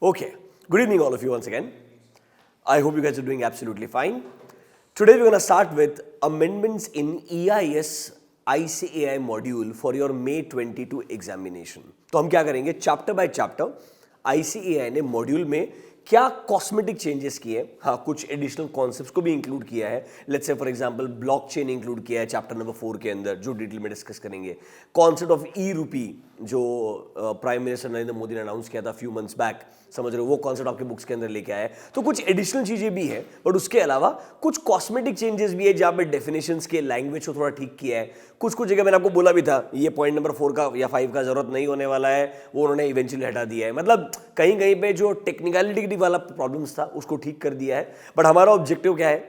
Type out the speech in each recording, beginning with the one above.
Okay, good evening, all of you, once again. I hope you guys are doing absolutely fine. Today, we're going to start with amendments in EIS ICAI module for your May 22 examination. तो हम क्या करेंगे, chapter by chapter ICAI ने module में क्या cosmetic changes किए, हाँ कुछ एडिशनल कॉन्सेप्ट्स को भी इंक्लूड किया है. Let's say for example blockchain include किया है चैप्टर नंबर 4 के अंदर, जो डिटेल में डिस्कस करेंगे. कॉन्सेप्ट ऑफ ई रूपी जो प्राइम मिनिस्टर नरेंद्र मोदी ने अनाउंस किया था फ्यू मंथ्स बैक, समझ रहे हो, वो कॉन्सेप्ट आपके बुक्स के अंदर लेके आया है. तो कुछ एडिशनल चीजें भी है, बट उसके अलावा कुछ कॉस्मेटिक चेंजेस भी है जहाँ पे डेफिनेशंस के लैंग्वेज को थोड़ा ठीक किया है. कुछ जगह मैंने आपको बोला भी था ये पॉइंट नंबर 4 का या 5 का जरूरत नहीं होने वाला है, वो उन्होंने इवेंचुअली हटा दिया है. मतलब कहीं कहीं पे जो टेक्निकलिटी वाला प्रॉब्लम्स था उसको ठीक कर दिया है. बट हमारा ऑब्जेक्टिव क्या है,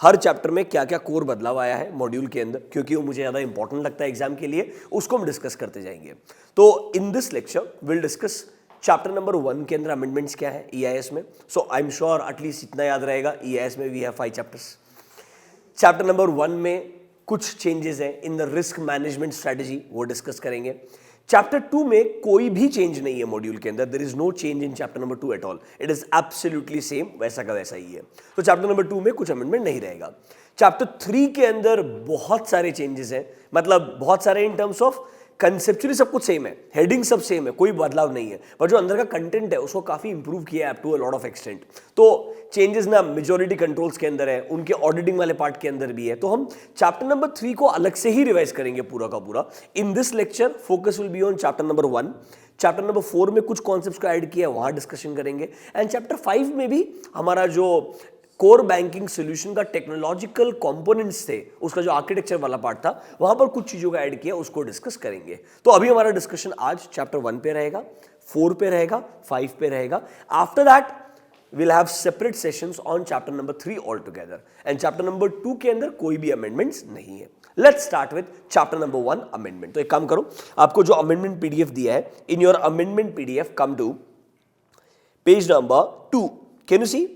हर चैप्टर में क्या क्या कोर बदलाव आया है मॉड्यूल के अंदर, क्योंकि वो मुझे ज़्यादा इंपॉर्टेंट लगता है एग्जाम के लिए, उसको हम डिस्कस करते जाएंगे. तो in this lecture will discuss chapter number 1 के अंदर अमेंडमेंट्स क्या है EIS में. So I am sure at least इतना याद रहेगा, EIS में we have 5 chapters. Chapter number 1 में कुछ चेंजेस हैं in the risk management strategy, वो डिस्कस करेंगे. चैप्टर 2 में कोई भी चेंज नहीं है मॉड्यूल के अंदर, there is no change in chapter number 2 at all, it is absolutely same, वैसा का वैसा ही है. तो चैप्टर नंबर 2 में कुछ अमेंडमेंट नहीं रहेगा. चैप्टर 3 के अंदर बहुत सारे चेंजेस हैं, मतलब बहुत सारे इन टर्म्स ऑफ कंसेप्चुअली सब कुछ सेम है, हेडिंग सब सेम है, कोई बदलाव नहीं है, पर जो अंदर का कंटेंट है उसको काफी इंप्रूव किया है up to a lot of extent. तो चेंजेस ना मेजॉरिटी कंट्रोल्स के अंदर है, उनके ऑडिटिंग वाले पार्ट के अंदर भी है. तो हम चैप्टर नंबर 3 को अलग से ही रिवाइज करेंगे पूरा का पूरा. इन this lecture focus will be on chapter number 1. Chapter number 4 में कुछ कॉन्सेप्ट्स को ऐड किया है, वहां डिस्कशन करेंगे. एंड चैप्टर 5 में भी हमारा जो कोर बैंकिंग सोल्यूशन का टेक्नोलॉजिकल कंपोनेंट्स थे, उसका जो आर्किटेक्चर वाला पार्ट था, वहां पर कुछ चीजों का ऐड किया, उसको डिस्कस करेंगे. तो अभी हमारा डिस्कशन आज चैप्टर 1 पे रहेगा, 4 पे रहेगा, 5 पे रहेगा. After that we'll have separate sessions on chapter number 3 altogether, and chapter number 2 के अंदर कोई भी amendments नहीं है. Let's start with chapter number 1 amendment. तो एक काम करो, आपको जो amendment PDF दिया है, in your amendment PDF come to page number 2. Can you see?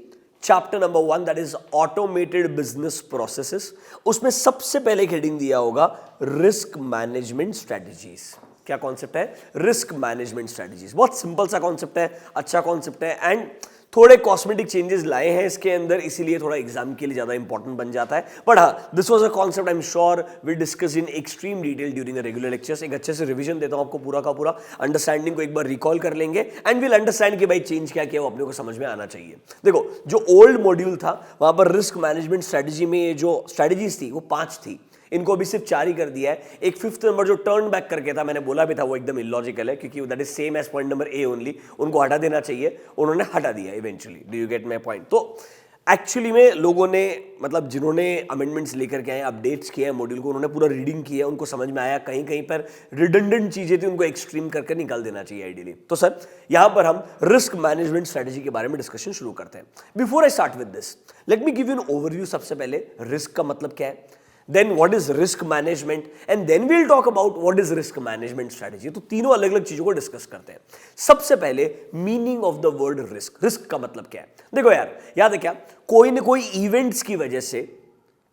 Chapter number 1, that is automated business processes. उसमें सबसे पहले एक हेडिंग दिया होगा रिस्क मैनेजमेंट स्ट्रेटजीज. क्या कॉन्सेप्ट है? Risk management strategies. बहुत सिंपल सा कॉन्सेप्ट है, अच्छा कॉन्सेप्ट है, एंड थोड़े कॉस्मेटिक चेंजेस लाए हैं इसके अंदर, इसीलिए थोड़ा एग्जाम के लिए ज्यादा इंपॉर्टेंट बन जाता है. बट हाँ, this was a concept I am sure we discuss in extreme detail during the regular lectures. एक अच्छे से रिवीजन देता हूं आपको पूरा का पूरा, अंडरस्टैंडिंग को एक बार रिकॉल कर लेंगे एंड विल अंडरस्टैंड कि भाई चेंज क्या किया वो अपने को समझ में आना चाहिए. देखो, जो ओल्ड मॉड्यूल था वहां पर रिस्क मैनेजमेंट स्ट्रेटजी में जो स्ट्रेटजीज थी वो 5 थी, इनको अभी सिर्फ 4 ही कर दिया है. एक 5th नंबर जो टर्न बैक करके था, मैंने बोला भी था वो एकदम इलॉजिकल है, क्योंकि that is same as point number A only, उनको हटा देना चाहिए, उन्होंने हटा दिया eventually. Do you get my point? तो एक्चुअली में लोगों ने, मतलब जिन्होंने अमेंडमेंट्स लेकर के आए, अपडेट्स किए हैं मॉड्यूल को, उन्होंने पूरा रीडिंग किया, उनको समझ में आया कहीं कहीं पर रिडंडेंट चीजें थी, उनको एक्सट्रीम करके निकाल देना चाहिए आइडियली. तो सर यहां पर हम रिस्क मैनेजमेंट स्ट्रेटजी के बारे में डिस्कशन शुरू करते हैं. Before I start with this, let me give you an overview. सबसे पहले रिस्क का मतलब क्या है, then what is risk management, and then we'll talk about what is risk management strategy. तो तीनों अलग अलग चीजों को डिस्कस करते हैं. सबसे पहले meaning of the word risk. Risk का मतलब क्या है? देखो यार, याद है क्या, कोई ना कोई इवेंट्स की वजह से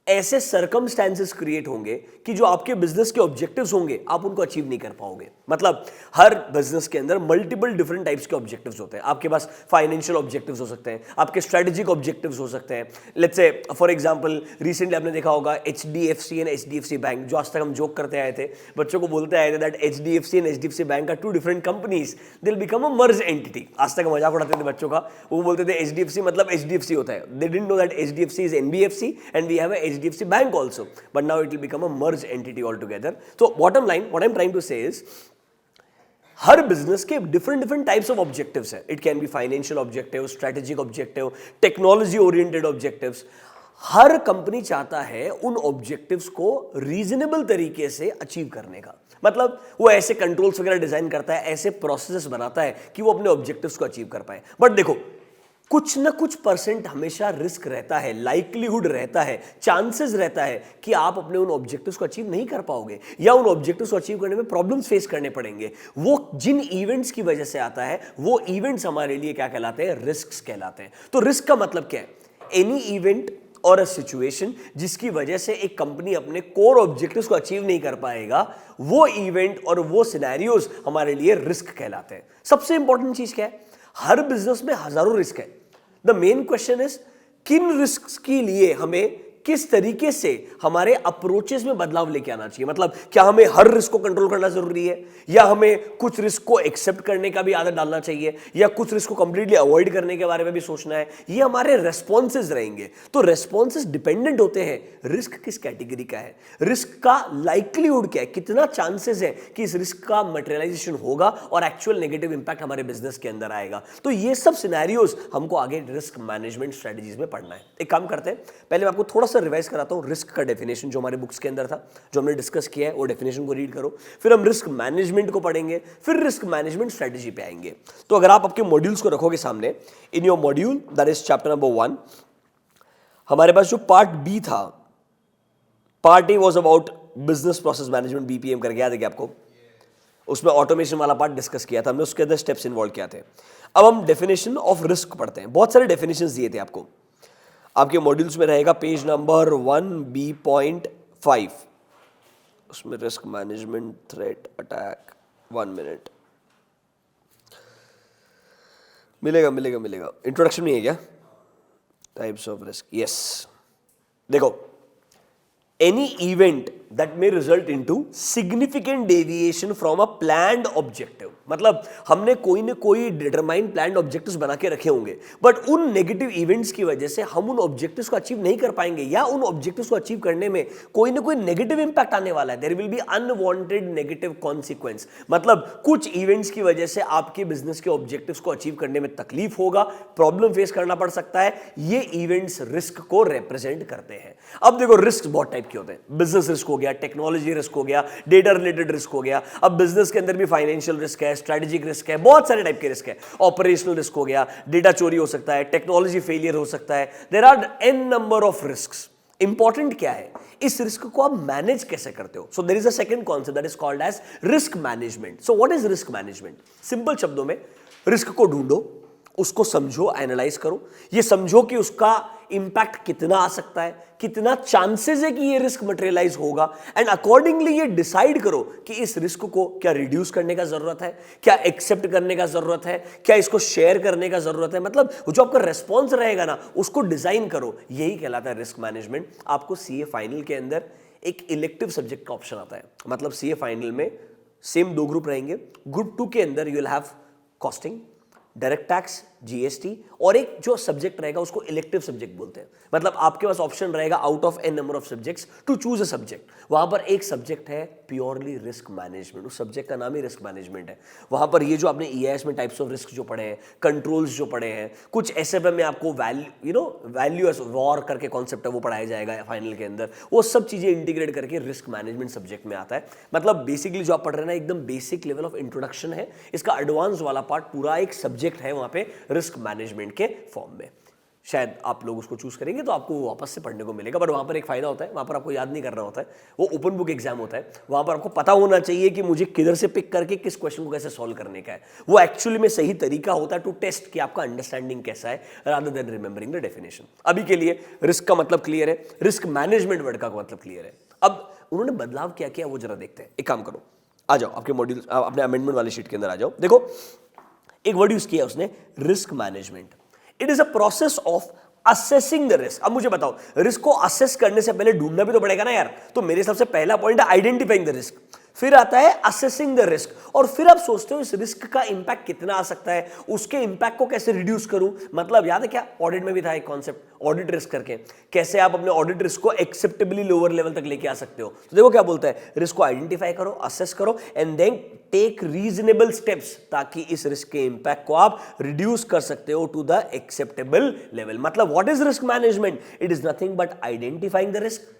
ऐसे सर्कमस्टेंसेस क्रिएट होंगे कि जो आपके बिजनेस के ऑब्जेक्टिव्स होंगे आप उनको अचीव नहीं कर पाओगे. मतलब हर बिजनेस के अंदर मल्टीपल डिफरेंट टाइप्स के ऑब्जेक्टिव्स होते हैं. आपके पास फाइनेंशियल ऑब्जेक्टिव्स हो सकते हैं, आपके स्ट्रेटेजिक ऑब्जेक्टिव्स हो सकते हैं. Let's say for example recently आपने देखा होगा HDFC एंड HDFC बैंक, जो आज तक हम जोक करते आए थे, बच्चों को बोलते आए थे that HDFC and HDFC bank are 2 different companies, they will become a merge entity. आज तक मजाक उड़ाते थे बच्चों का, वो बोलते थे HDFC मतलब HDFC होता है. They didn't know that HDFC is NBFC and we have a HDFC Bank also, but now it will become a merged entity altogether. So bottom line, what I'm trying to say is, her business के different types of objectives हैं. It can be financial objective, strategic objective, technology oriented objectives. Her company चाहता है उन objectives को reasonable तरीके से achieve करने का. मतलब वो ऐसे कंट्रोल्स वगैरह डिजाइन करता है, ऐसे प्रोसेसेस बनाता है कि वो अपने ऑब्जेक्टिव्स को अचीव कर पाए. बट देखो, कुछ ना कुछ परसेंट हमेशा रिस्क रहता है, लाइक्लीहुड रहता है, चांसेस रहता है कि आप अपने उन ऑब्जेक्टिव्स को अचीव नहीं कर पाओगे, या उन ऑब्जेक्टिव्स को अचीव करने में प्रॉब्लम्स फेस करने पड़ेंगे. वो जिन इवेंट्स की वजह से आता है, वो इवेंट्स हमारे लिए क्या कहलाते हैं? रिस्क कहलाते हैं. तो रिस्क का मतलब क्या है? एनी इवेंट और अ सिचुएशन जिसकी वजह से एक कंपनी अपने कोर ऑब्जेक्टिव्स को अचीव नहीं कर पाएगा, वो इवेंट और वो सिनेरियोज हमारे लिए रिस्क कहलाते हैं. सबसे इंपॉर्टेंट चीज क्या है? हर बिजनेस में हजारों रिस्क है। द मेन क्वेश्चन इज किन रिस्क के लिए हमें किस तरीके से हमारे अप्रोचेस में बदलाव लेके आना चाहिए। मतलब क्या हमें हर रिस्क को कंट्रोल करना जरूरी है, या हमें कुछ रिस्क को एक्सेप्ट करने का भी आदत डालना चाहिए, या कुछ रिस्क को कंप्लीटली अवॉइड करने के बारे में भी सोचना है। ये हमारे रेस्पॉन्सेज रहेंगे। तो रेस्पॉन्सेज डिपेंडेंट होते हैं रिस्क किस कैटेगरी का है, रिस्क का लाइक्लीहुड क्या है, कितना चांसेस है कि इस रिस्क का मटेरियलाइजेशन होगा और एक्चुअल नेगेटिव इंपैक्ट हमारे बिजनेस के अंदर आएगा। तो ये सब सिनेरियोज हमको आगे रिस्क मैनेजमेंट स्ट्रेटजीज में पढ़ना है। एक काम करते हैं, पहले मैं आपको थोड़ा रिवाइज कराता हूं रिस्क का डेफिनेशन जो हमारे बुक्स के अंदर था, जो हमने डिस्कस किया है, वो डेफिनेशन को रीड करो। फिर हम रिस्क मैनेजमेंट को पढ़ेंगे, फिर रिस्क मैनेजमेंट स्ट्रेटजी पे आएंगे। तो अगर आप आपके मॉड्यूल्स को रखोगे सामने, in your module that is chapter number 1, हमारे पास जो पार्ट बी था, part A was about business process management, BPM करके याद है क्या आपको? उसमें ऑटोमेशन वाला पार्ट डिस्कस किया था हमने, उसके अंदर स्टेप्स इन्वॉल्व किया थे। अब हम डेफिनेशन ऑफ रिस्क पढ़ते हैं। बहुत सारे डेफिनेशंस दिए थे आपको, आपके मॉड्यूल्स में रहेगा पेज नंबर 1B.5, उसमें risk management threat attack, 1 minute मिलेगा। इंट्रोडक्शन नहीं है क्या? Types of risk, yes. देखो, any event that may result into significant deviation from a planned objective, मतलब हमने कोई न कोई डिटरमाइंड प्लान्ड ऑब्जेक्टिव्स बना के रखे होंगे, बट उन नेगेटिव इवेंट्स की वजह से हम उन ऑब्जेक्टिव्स को अचीव नहीं कर पाएंगे, या उन ऑब्जेक्टिव्स को अचीव करने में कोई ना कोई नेगेटिव इंपैक्ट आने वाला है। There will be unwanted negative consequence, मतलब कुछ इवेंट्स की वजह से आपके बिजनेस के ऑब्जेक्टिव्स को अचीव करने में तकलीफ होगा, प्रॉब्लम फेस करना पड़ सकता है। ये इवेंट्स रिस्क को रिप्रेजेंट करते हैं। अब देखो, रिस्क बहुत टाइप के होते हैं। बिजनेस रिस्क हो गया, टेक्नोलॉजी रिस्क हो गया, डेटा रिलेटेड रिस्क हो गया। अब बिजनेस के अंदर भी फाइनेंशियल रिस्क है, स्ट्रेटेजिक रिस्क है, बहुत सारे टाइप के रिस्क है। ऑपरेशनल रिस्क हो गया, डेटा चोरी हो सकता है, टेक्नोलॉजी फेलियर हो सकता है। There are an number of risks. Important क्या है, इस रिस्क को आप मैनेज कैसे करते हो। So there is a second concept that is called as risk management. So what is risk management? Simple शब्दों में, रिस्क को ढूंढो, उसको समझो, एनालाइज करो, ये समझो कि उसका इंपैक्ट कितना आ सकता है, कितना चांसेस है कि ये रिस्क मटेरियलाइज होगा, एंड अकॉर्डिंगली ये डिसाइड करो कि इस रिस्क को क्या रिड्यूस करने का जरूरत है, क्या एक्सेप्ट करने का जरूरत है, क्या इसको शेयर करने का जरूरत है। मतलब जो आपका रेस्पॉन्स रहेगा ना, उसको डिजाइन करो। यही कहलाता है रिस्क मैनेजमेंट। आपको सीए फाइनल के अंदर एक इलेक्टिव सब्जेक्ट का ऑप्शन आता है। मतलब सीए फाइनल में सेम 2 ग्रुप रहेंगे। ग्रुप 2 के अंदर you will have costing, direct tax, GST, और एक जो सब्जेक्ट रहेगा उसको इलेक्टिव सब्जेक्ट बोलते हैं। मतलब आपके पास ऑप्शन रहेगा out of an number of subjects to choose a subject. वहां पर एक सब्जेक्ट है प्योरली रिस्क मैनेजमेंट, उस सब्जेक्ट का नाम ही रिस्क मैनेजमेंट है। वहां पर ये जो आपने ईआईएस में टाइप्स ऑफ रिस्क जो पढ़े हैं, कंट्रोल्स जो पढ़े हैं, कुछ एसएफएम में आपको वैल्यू एज वॉर करके कॉन्सेप्ट है वो पढ़ाया जाएगा फाइनल के अंदर। वो सब चीजें इंटीग्रेट करके रिस्क मैनेजमेंट सब्जेक्ट में आता है। मतलब बेसिकली जो आप पढ़ रहे हैं ना, एकदम बेसिक लेवल ऑफ इंट्रोडक्शन है। इसका एडवांस वाला पार्ट पूरा एक सब्जेक्ट है वहां पे रिस्क मैनेजमेंट के फॉर्म में। शायद आप लोग उसको चूज करेंगे तो आपको वो वापस से पढ़ने को मिलेगा, बट वहां पर एक फायदा होता है, वहां पर आपको याद नहीं करना होता है, वो ओपन बुक एग्जाम होता है। वहां पर आपको पता होना चाहिए कि मुझे किधर से पिक करके किस क्वेश्चन को कैसे सॉल्व करने का है। वो एक्चुअली में सही तरीका होता है टू टेस्ट कि आपका अंडरस्टैंडिंग कैसा है, rather then remembering the definition. अभी के लिए रिस्क का मतलब क्लियर है, रिस्क मैनेजमेंट वर्ड का मतलब क्लियर है। अब उन्होंने बदलाव क्या किया वो जरा देखते हैं। एक काम करो, आ जाओ आपके मॉड्यूल, अपने अमेंडमेंट वाली शीट के अंदर आ जाओ। देखो, एक वर्ड यूज किया उसने, risk management. It is a process of assessing the risk. अब मुझे बताओ, रिस्क को असेस करने से पहले ढूंढना भी तो पड़ेगा ना यार। तो मेरे हिसाब से पहला पॉइंट है आइडेंटिफाइंग द रिस्क, फिर आता है असेसिंग द रिस्क, और फिर आप सोचते हो इस रिस्क का इंपैक्ट कितना आ सकता है, उसके इंपैक्ट को कैसे रिड्यूस करूं। मतलब याद है क्या, ऑडिट में भी था एक कॉन्सेप्ट, ऑडिट रिस्क करके, कैसे आप अपने ऑडिट रिस्क को एक्सेप्टेबली लोअर लेवल तक लेके आ सकते हो। तो देखो क्या बोलता है, रिस्क को आइडेंटिफाई करो, असेस करो, and then take reasonable steps, ताकि इस रिस्क के इंपैक्ट को आप रिड्यूस कर सकते हो टू द एक्सेप्टेबल लेवल। मतलब what is risk management? It is nothing but identifying the risk,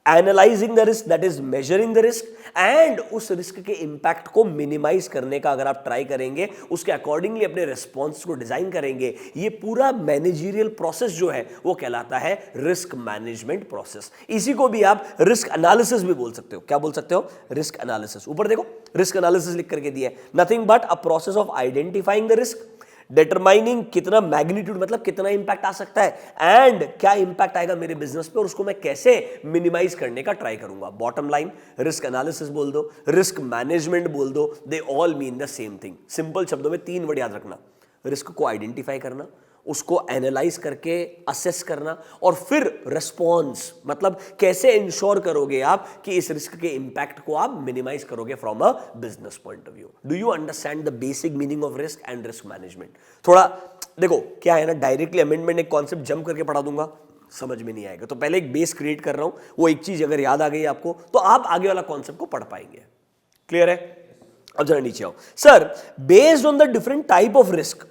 analysing the risk, that is measuring the risk, and उस रिस्क के इंपैक्ट को मिनिमाइज करने का अगर आप ट्राई करेंगे, उसके अकॉर्डिंगली अपने रिस्पॉन्स को डिजाइन करेंगे, ये पूरा मैनेजरियल प्रोसेस जो है वो कहलाता है रिस्क मैनेजमेंट प्रोसेस। इसी को भी आप रिस्क एनालिसिस भी बोल सकते हो। क्या बोल सकते हो? Risk analysis. ऊपर देखो रिस्क एनालिसिस लिख करके दिया है, nothing but a process of identifying the risk, determining कितना मैग्नीट्यूड, मतलब कितना इंपैक्ट आ सकता है, एंड क्या इंपैक्ट आएगा मेरे बिजनेस पे और उसको मैं कैसे मिनिमाइज करने का ट्राई करूंगा। बॉटम लाइन, रिस्क एनालिसिस बोल दो, रिस्क मैनेजमेंट बोल दो, they all mean the same thing. Simple शब्दों में 3 वर्ड याद रखना, रिस्क को आइडेंटिफाई करना, उसको एनालाइज करके असेस करना और फिर रिस्पॉन्स, मतलब कैसे इंश्योर करोगे आप कि इस रिस्क के इंपैक्ट को आप मिनिमाइज करोगे from a business point of view. Do you understand the basic meaning of risk and risk management? थोड़ा देखो क्या है ना, डायरेक्टली अमेंडमेंट एक कॉन्सेप्ट जंप करके पढ़ा दूंगा, समझ में नहीं आएगा। तो पहले एक बेस क्रिएट कर रहा हूं, वो एक चीज अगर याद आ गई आपको तो आप आगे वाला कॉन्सेप्ट को पढ़ पाएंगे। क्लियर है? अब जरा नीचे आओ। Sir, based on the different type of risk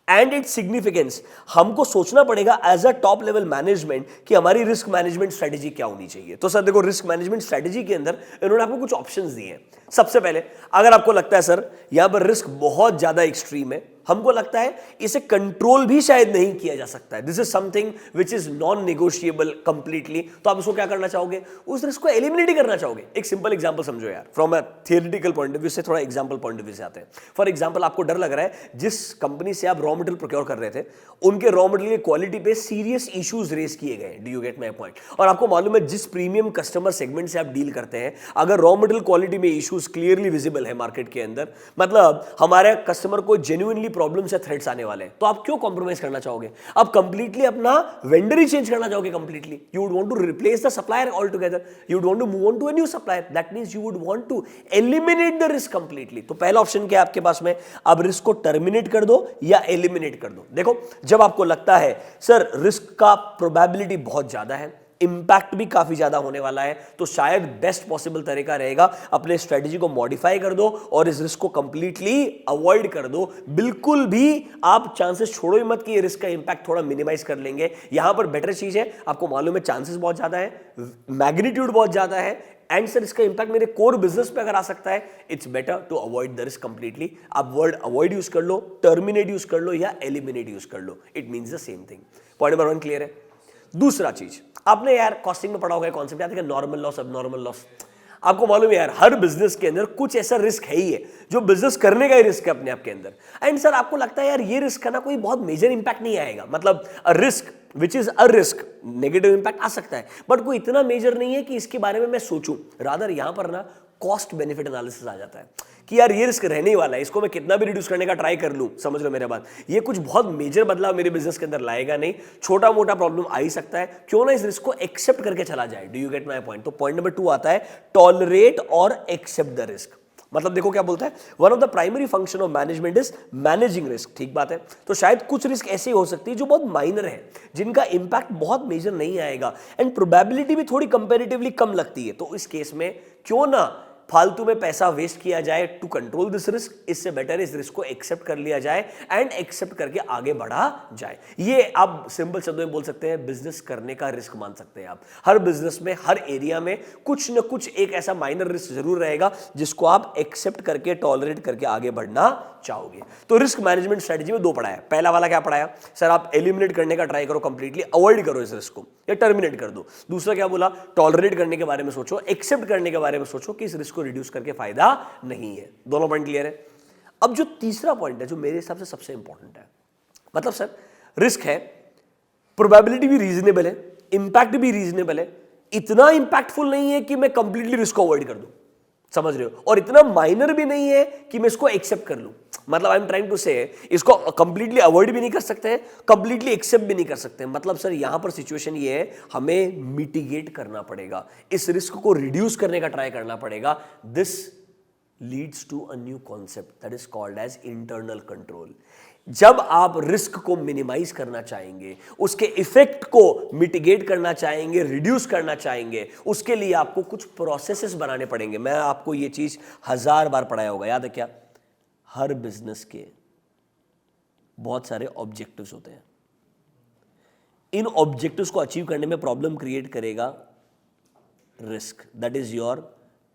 and its significance, हमको सोचना पड़ेगा as a top level management कि हमारी रिस्क मैनेजमेंट स्ट्रेटेजी क्या होनी चाहिए। तो सर देखो, रिस्क मैनेजमेंट स्ट्रेटेजी के अंदर इन्होंने आपको कुछ ऑप्शंस दिए हैं। सबसे पहले, अगर आपको लगता है सर यहां पर रिस्क बहुत ज्यादा एक्सट्रीम है, हमको लगता है इसे कंट्रोल भी शायद नहीं किया जा सकता है, this is something which is non negotiable completely, तो आप उसको क्या करना चाहोगे? उस रिस्क को एलिमिनेट करना चाहोगे। एक सिंपल एग्जांपल समझो यार, from a theoretical point of view से थोड़ा एग्जांपल पॉइंट ऑफ व्यू से आते हैं। फॉर एग्जांपल, आपको डर लग रहा है जिस कंपनी से आप रॉ मटेरियल प्रोक्योर कर रहे थे, उनके रॉ मटेरियल की क्वालिटी पे सीरियस इश्यूज रेस किए गए। Do you get my point? और आपको मालूम है जिस प्रीमियम कस्टमर सेगमेंट से आप डील करते हैं, अगर रॉ मटेरियल क्वालिटी में इश्यूज क्लियरली विजिबल है मार्केट के अंदर, मतलब हमारे कस्टमर को जेन्युइनली प्रॉब्लम्स या थ्रेट्स आने वाले हैं, तो आप क्यों कॉम्प्रोमाइज करना चाहोगे? आप कंप्लीटली अपना वेंडर ही चेंज करना चाहोगे completely. You would want to replace the supplier all together, you would want to move on to a new supplier, that means you would want to eliminate the risk completely. तो पहला option क्या है आपके पास में? आप risk को terminate कर दो या एलिमिनेट कर दो। देखो, जब आपको लगता है सर रिस्क का प्रोबेबिलिटी बहुत ज्यादा है, इंपैक्ट भी काफी ज्यादा होने वाला है, तो शायद बेस्ट पॉसिबल तरीका रहेगा अपने स्ट्रेटजी को मॉडिफाई कर दो और इस रिस्क को कंप्लीटली अवॉइड कर दो। बिल्कुल भी आप चांसेस छोड़ो ही मत कि ये रिस्क का इंपैक्ट थोड़ा मिनिमाइज कर लेंगे। यहां पर बेटर चीज है, आपको मालूम है चांसेस बहुत ज्यादा है, मैग्नीट्यूड बहुत ज्यादा है, एंड सर इसका इंपैक्ट मेरे कोर बिजनेस पे अगर आ सकता है, it's better to avoid the risk completely. आप वर्ड अवॉइड यूज कर लो, टर्मिनेट यूज कर लो या एलिमिनेट यूज कर लो, it means the same thing. Point number 1 clear है? दूसरा चीज, आपने यार कॉस्टिंग में पढ़ा होगा कॉन्सेप्ट याद है, नॉर्मल लॉस, अब नॉर्मल लॉस। आपको मालूम है यार हर बिजनेस के अंदर कुछ ऐसा रिस्क है ही है जो बिजनेस करने का ही रिस्क है अपने आप के अंदर। एंड सर आपको लगता है यार ये रिस्क का ना कोई बहुत मेजर इंपैक्ट नहीं आएगा, मतलब a risk which is a risk, negative impact आ सकता है बट कोई इतना मेजर नहीं है कि इसके बारे में मैं सोचूं। रादर यहां पर ना कॉस्ट बेनिफिट एनालिसिस आ जाता है कि यार ये रिस्क रहने ही वाला है, इसको मैं कितना भी रिड्यूस करने का ट्राई कर लूं, समझ लो मेरे बात, ये कुछ बहुत मेजर बदलाव मेरे बिजनेस के अंदर लाएगा नहीं, छोटा मोटा प्रॉब्लम आ ही सकता है, क्यों ना इस रिस्क को एक्सेप्ट करके चला जाए। Do you get my point? तो पॉइंट नंबर 2 आता है टॉलरेट और एक्सेप्ट द रिस्क। मतलब देखो क्या बोलता है, one of the primary function of management is managing risk. ठीक बात है। तो शायद कुछ रिस्क ऐसे हो सकती है जो बहुत माइनर है, जिनका इंपैक्ट बहुत मेजर नहीं आएगा एंड प्रोबेबिलिटी भी थोड़ी कंपैरेटिवली कम लगती है, तो इस केस में क्यों ना फालतू में पैसा वेस्ट किया जाए टू कंट्रोल दिस रिस्क, इससे बेटर इस रिस्क को एक्सेप्ट कर लिया जाए एंड एक्सेप्ट करके आगे बढ़ा जाए। ये आप सिंपल शब्दों में बोल सकते हैं बिजनेस करने का रिस्क मान सकते हैं आप। हर बिजनेस में हर एरिया में कुछ न कुछ एक ऐसा माइनर रिस्क जरूर रहेगा जिसको आप एक्सेप्ट करके टॉलरेट करके आगे बढ़ना चाहोगे। तो रिस्क मैनेजमेंट स्ट्रेटजी में 2 पढ़ाया। पहला वाला क्या पढ़ाया? सर आप एलिमिनेट करने का ट्राई करो, कंप्लीटली अवॉइड करो इस रिस्क को या टर्मिनेट कर दो। दूसरा क्या बोला? टॉलरेट करने के बारे में सोचो, एक्सेप्ट करने के बारे में सोचो कि इस रिस्क को रिड्यूस करके फायदा नहीं है। दोनों पॉइंट क्लियर है? अब जो तीसरा पॉइंट है जो मेरे हिसाब से सबसे इंपॉर्टेंट है, मतलब सर रिस्क है, प्रोबेबिलिटी भी रीजनेबल है, इंपैक्ट भी रीजनेबल है, इतना इंपैक्टफुल नहीं है कि मैं कंप्लीटली रिस्क को अवॉइड कर दूं, समझ रहे हो, और इतना माइनर भी नहीं है कि मैं इसको एक्सेप्ट कर लूं। मतलब आई एम ट्राइंग टू से इसको कंप्लीटली अवॉइड भी नहीं कर सकते हैं, कंप्लीटली एक्सेप्ट भी नहीं कर सकते हैं। मतलब सर यहां पर सिचुएशन ये है, हमें मिटिगेट करना पड़ेगा, इस रिस्क को रिड्यूस करने का ट्राई करना पड़ेगा। This leads to a new concept that is called as internal control. जब आप रिस्क को मिनिमाइज करना चाहेंगे, उसके इफेक्ट को मिटिगेट करना चाहेंगे, रिड्यूस करना चाहेंगे, उसके लिए आपको कुछ प्रोसेसेस बनाने पड़ेंगे। मैं आपको ये चीज 1000 बार पढ़ाया होगा, याद है क्या? हर बिजनेस के बहुत सारे ऑब्जेक्टिव्स होते हैं, इन ऑब्जेक्टिव्स को अचीव करने में प्रॉब्लम क्रिएट करेगा risk, that is your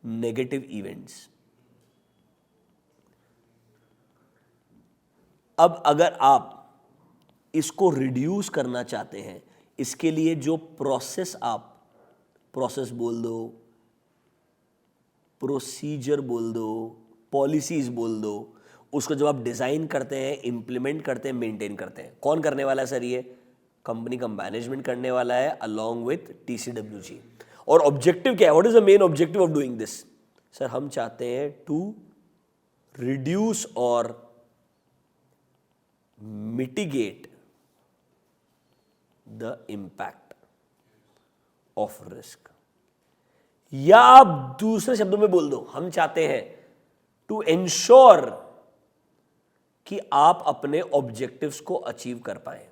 negative events. अब अगर आप इसको रिड्यूस करना चाहते हैं, इसके लिए जो प्रोसेस, आप प्रोसेस बोल दो, प्रोसीजर बोल दो, पॉलिसीज बोल दो, उसको जब आप डिजाइन करते हैं, इंप्लीमेंट करते हैं, मेंटेन करते हैं, कौन करने वाला है सर? ये कंपनी का मैनेजमेंट करने वाला है अलोंग विथ TCWG। और ऑब्जेक्टिव क्या है? What is the main objective of doing this? Sir हम चाहते हैं टू रिड्यूस और mitigate the impact of risk. या आप दूसरे शब्दों में बोल दो, हम चाहते हैं टू एंश्योर कि आप अपने ऑब्जेक्टिव्स को अचीव कर पाए।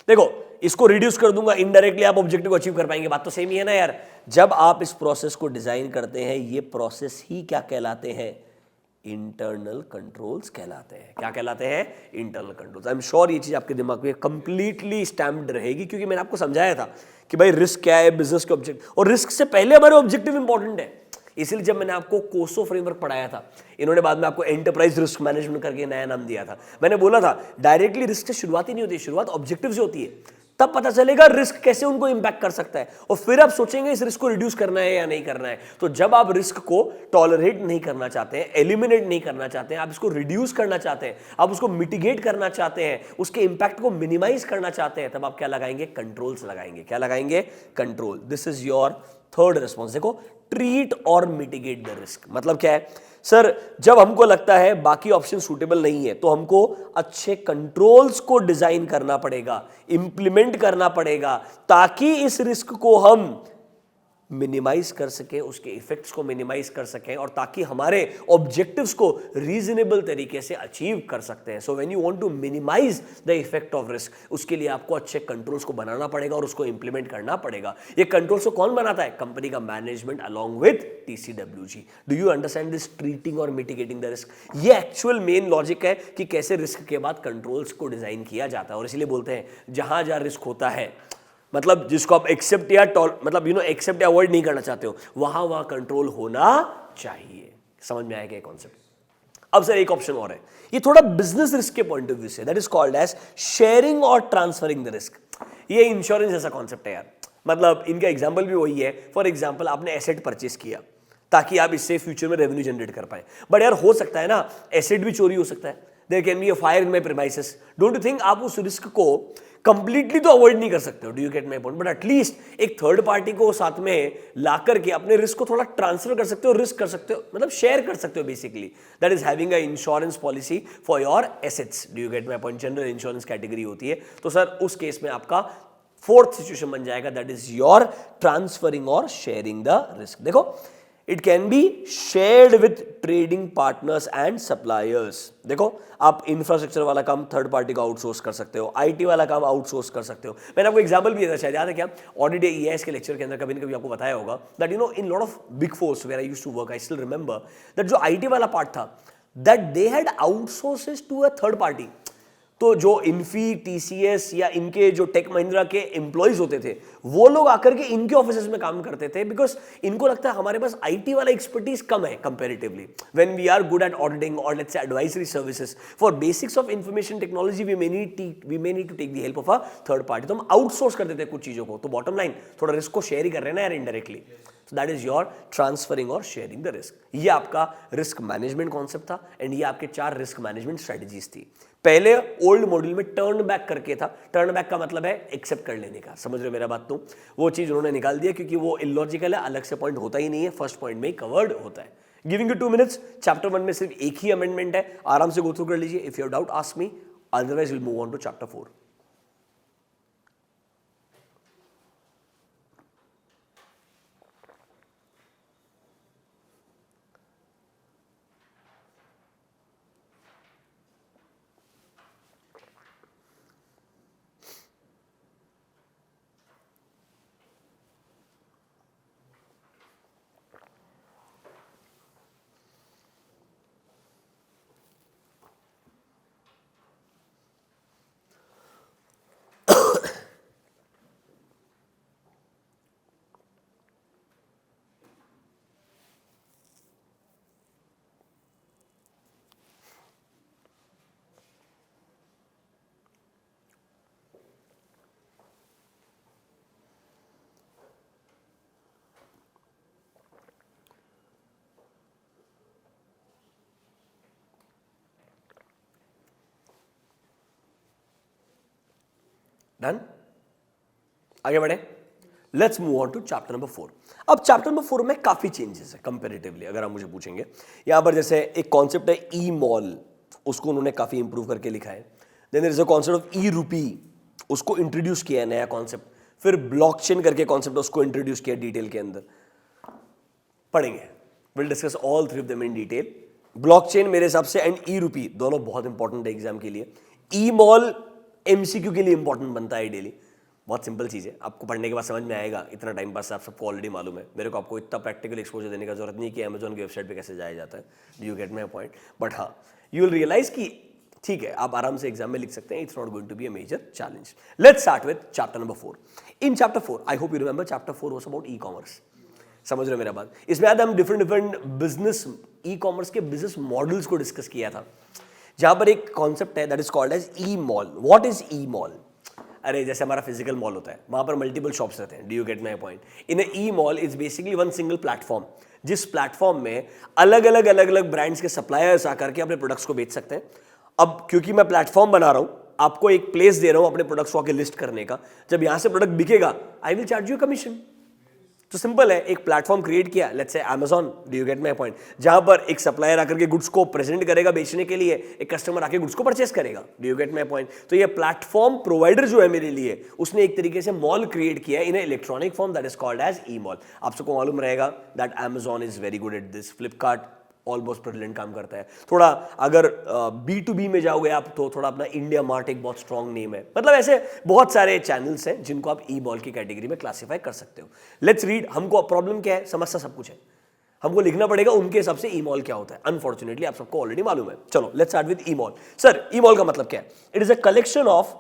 देखो, इसको रिड्यूस कर दूंगा, इनडायरेक्टली आप ऑब्जेक्टिव को अचीव कर पाएंगे, बात तो सेम ही है ना यार। जब आप इस प्रोसेस को डिजाइन करते हैं, ये प्रोसेस ही क्या कहलाते हैं? इंटरनल कंट्रोल्स कहलाते हैं। क्या कहलाते हैं? Internal controls. I am sure ये चीज आपके दिमाग में कंप्लीटली स्टैम्प्ड रहेगी, क्योंकि मैंने आपको समझाया था कि भाई रिस्क क्या है, बिजनेस के ऑब्जेक्टिव, और रिस्क से पहले हमारे ऑब्जेक्टिव इंपॉर्टेंट है। इसलिए जब मैंने आपको कोसो फ्रेमवर्क पढ़ाया था, इन्होंने बाद में आपको एंटरप्राइज रिस्क मैनेजमेंट करके नया नाम दिया था। मैंने बोला था डायरेक्टली रिस्क से शुरुआत ही नहीं होती, शुरुआत ऑब्जेक्टिव से होती है। तब पता चलेगा रिस्क कैसे उनको इंपैक्ट कर सकता है, और फिर आप सोचेंगे इस रिस्क को रिड्यूस करना है या नहीं करना है। तो जब आप रिस्क को टॉलरेट नहीं करना चाहते हैं, एलिमिनेट नहीं करना चाहते हैं, आप इसको रिड्यूस करना चाहते हैं, आप उसको मिटिगेट करना चाहते हैं, उसके इंपैक्ट को मिनिमाइज करना चाहते हैं, तब आप क्या लगाएंगे? कंट्रोल्स लगाएंगे। क्या लगाएंगे? Control. This is your third response. देखो, ट्रीट और मिटिगेट द रिस्क मतलब क्या है? सर, जब हमको लगता है बाकी ऑप्शन सूटेबल नहीं है, तो हमको अच्छे कंट्रोल्स को डिजाइन करना पड़ेगा, इंप्लीमेंट करना पड़ेगा, ताकि इस रिस्क को हम मिनिमाइज कर सकें, उसके इफेक्ट्स को मिनिमाइज कर सकें, और ताकि हमारे ऑब्जेक्टिव्स को रीजनेबल तरीके से अचीव कर सकते हैं। So when you want to minimise the effect of risk, उसके लिए आपको अच्छे कंट्रोल्स को बनाना पड़ेगा और उसको इंप्लीमेंट करना पड़ेगा। ये कंट्रोल्स को कौन बनाता है? कंपनी का management along with TCWG। Do you understand this treating और मिटिगेटिंग द रिस्क? ये एक्चुअल मेन लॉजिक है कि कैसे रिस्क के बाद कंट्रोल्स को डिजाइन किया जाता है। और इसलिए बोलते हैं जहां जहां रिस्क होता है, मतलब जिसको आप एक्सेप्ट या मतलब एक्सेप्ट या अवॉइड नहीं करना चाहते हो, वहां वहां कंट्रोल होना चाहिए। समझ में आएगा ये कॉन्सेप्ट? अब सर एक ऑप्शन और है, ये थोड़ा बिजनेस रिस्क के पॉइंट ऑफ व्यू से, that is called as sharing और ट्रांसफरिंग द रिस्क। ये इंश्योरेंस जैसा कॉन्सेप्ट है यार। मतलब इनका एग्जाम्पल भी वही है। फॉर एग्जाम्पल, आपने एसेट परचेस किया ताकि आप इससे फ्यूचर में रेवेन्यू जनरेट कर पाए, बट यार हो सकता है ना एसेट भी चोरी हो सकता है। There can be a fire in my premises. Don't you think आप उस रिस्क को कंप्लीटली तो अवॉइड नहीं कर सकते हो? Do you get my point? But at least एक थर्ड पार्टी को साथ में ला करके अपने रिस्क को थोड़ा ट्रांसफर कर सकते हो, रिस्क कर सकते हो, मतलब शेयर कर सकते हो basically. That is having a insurance policy for your assets. Do you get my point? General insurance category होती है। तो सर उस केस में आपका फोर्थ सिचुएशन बन जाएगा, दैट इज योर ट्रांसफरिंग और शेयरिंग द रिस्क। देखो, it can be shared with trading partners and suppliers. देखो, आप इंफ्रास्ट्रक्चर वाला काम थर्ड पार्टी को आउटसोर्स कर सकते हो, IT वाला काम आउटसोर्स कर सकते हो। मैंने आपको एग्जांपल भी दिया था, शायद याद है क्या? ऑडिट EIS के लेक्चर के अंदर कभी न कभी आपको बताया होगा that in lot of big fours where I used to work, I still remember that जो IT वाला पार्ट था, that they had outsources to a third party. तो जो इन्फी, TCS या इनके जो टेक महिंद्रा के एम्प्लॉइज होते थे, वो लोग आकर के इनके ऑफिसेस में काम करते थे, बिकॉज इनको लगता है हमारे पास IT वाला एक्सपर्टीज कम है comparatively. When we are good at auditing और let's say advisory services for basics of information technology, we may need to take the help of a third party. तो हम आउटसोर्स कर देते हैं कुछ चीजों को। तो बॉटम लाइन, थोड़ा रिस्क को शेयर ही कर रहे हैं ना यार indirectly. So that is your transferring और sharing the risk। ये आपका रिस्क मैनेजमेंट कॉन्सेप्ट था, एंड ये आपके 4 रिस्क मैनेजमेंट स्ट्रेटजीज थी। पहले ओल्ड मॉड्यूल में टर्न बैक करके था। टर्न बैक का मतलब है एक्सेप्ट कर लेने का। समझ रहे हो मेरा बात? तो वो चीज उन्होंने निकाल दिया क्योंकि वो इलॉजिकल है, अलग से पॉइंट होता ही नहीं है, फर्स्ट पॉइंट में ही कवर्ड होता है। Giving you 2 minutes. चैप्टर 1 में सिर्फ एक ही अमेंडमेंट है, आराम से गो थ्रू कर लीजिए। If you have doubt ask me, otherwise will move on to chapter 4। Done? आगे बढ़े। Let's move on to chapter number 4। अब चैप्टर नंबर 4 में काफी चेंजेस है कंपैरेटिवली, अगर आप मुझे पूछेंगे। यहां पर जैसे एक कॉन्सेप्ट है ई मॉल, उसको उन्होंने काफी इंप्रूव करके लिखा है। Then there is a concept of e rupee, उसको इंट्रोड्यूस किया है, नया कॉन्सेप्ट। फिर ब्लॉकचेन करके कॉन्सेप्ट उसको इंट्रोड्यूस किया डिटेल के अंदर, पढ़ेंगे। Will discuss all three of them in detail. Blockchain मेरे हिसाब से एंड ई रूपी दोनों बहुत इंपॉर्टेंट है एग्जाम के लिए। ई मॉल एमसीक्यू के लिए इंपॉर्टेंट बनता है डेली, बहुत सिंपल चीज़ है, आपको पढ़ने के बाद समझ में आएगा। इतना टाइम पास आप सबको ऑलरेडी मालूम है, मेरे को आपको इतना प्रैक्टिकल एक्सपोजर देने का जरूरत नहीं कि अमेजॉन की वेबसाइट पे कैसे जाया जाता है। Do you get my point? But हाँ, यू विल रियलाइज कि ठीक है, आप आराम से एग्जाम में लिख सकते हैं। It's not going to be a major challenge. Let's start with chapter number 4। In chapter 4 I hope you remember, chapter 4 was about e commerce. समझ रहे हो मेरा बात? इसमें आज हम डिफरेंट बिजनेस, ई कॉमर्स के बिजनेस मॉडल्स को डिस्कस किया था, जहां पर एक कॉन्सेप्ट है that is called as e mall. What is e mall? अरे जैसे हमारा फिजिकल मॉल होता है, वहां पर मल्टीपल शॉप्स रहते हैं। Do you get my point? In E mall is basically one single platform, जिस प्लेटफॉर्म में अलग अलग ब्रांड्स के सप्लायर्स आकर के अपने प्रोडक्ट्स को बेच सकते हैं। अब क्योंकि मैं प्लेटफॉर्म बना रहा हूं, आपको एक प्लेस दे रहा हूं अपने प्रोडक्ट्स को आके लिस्ट करने का, जब यहां से प्रोडक्ट बिकेगा I will charge you commission. तो सिंपल है, एक प्लेटफॉर्म क्रिएट किया, let's say Amazon, do you get my point, जहां पर एक सप्लायर आकर के गुड्स को प्रेजेंट करेगा बेचने के लिए, एक कस्टमर आके गुड्स को परचेस करेगा। Do you get my point? तो ये प्लेटफॉर्म प्रोवाइडर जो है मेरे लिए, उसने एक तरीके से मॉल क्रिएट किया in electronic form that is called as e mall. आप सबको मालूम रहेगा that Amazon is very good at this, Flipkart almost brilliant काम करता है। थोड़ा अगर B2B में जाओगे आप, तो थोड़ा अपना इंडिया मार्ट एक बहुत स्ट्रॉन्ग नेम है। मतलब ऐसे बहुत सारे चैनल्स हैं जिनको आप ई मॉल की कैटेगरी में क्लासिफाई कर सकते हो। Let's read. हमको प्रॉब्लम क्या है? समस्या सब कुछ है, हमको लिखना पड़ेगा उनके हिसाब से ई मॉल क्या होता है। अनफॉर्चुनेटली आप सबको ऑलरेडी मालूम है। चलो let's start with e mall. Sir, e mall का मतलब क्या है? It is a collection of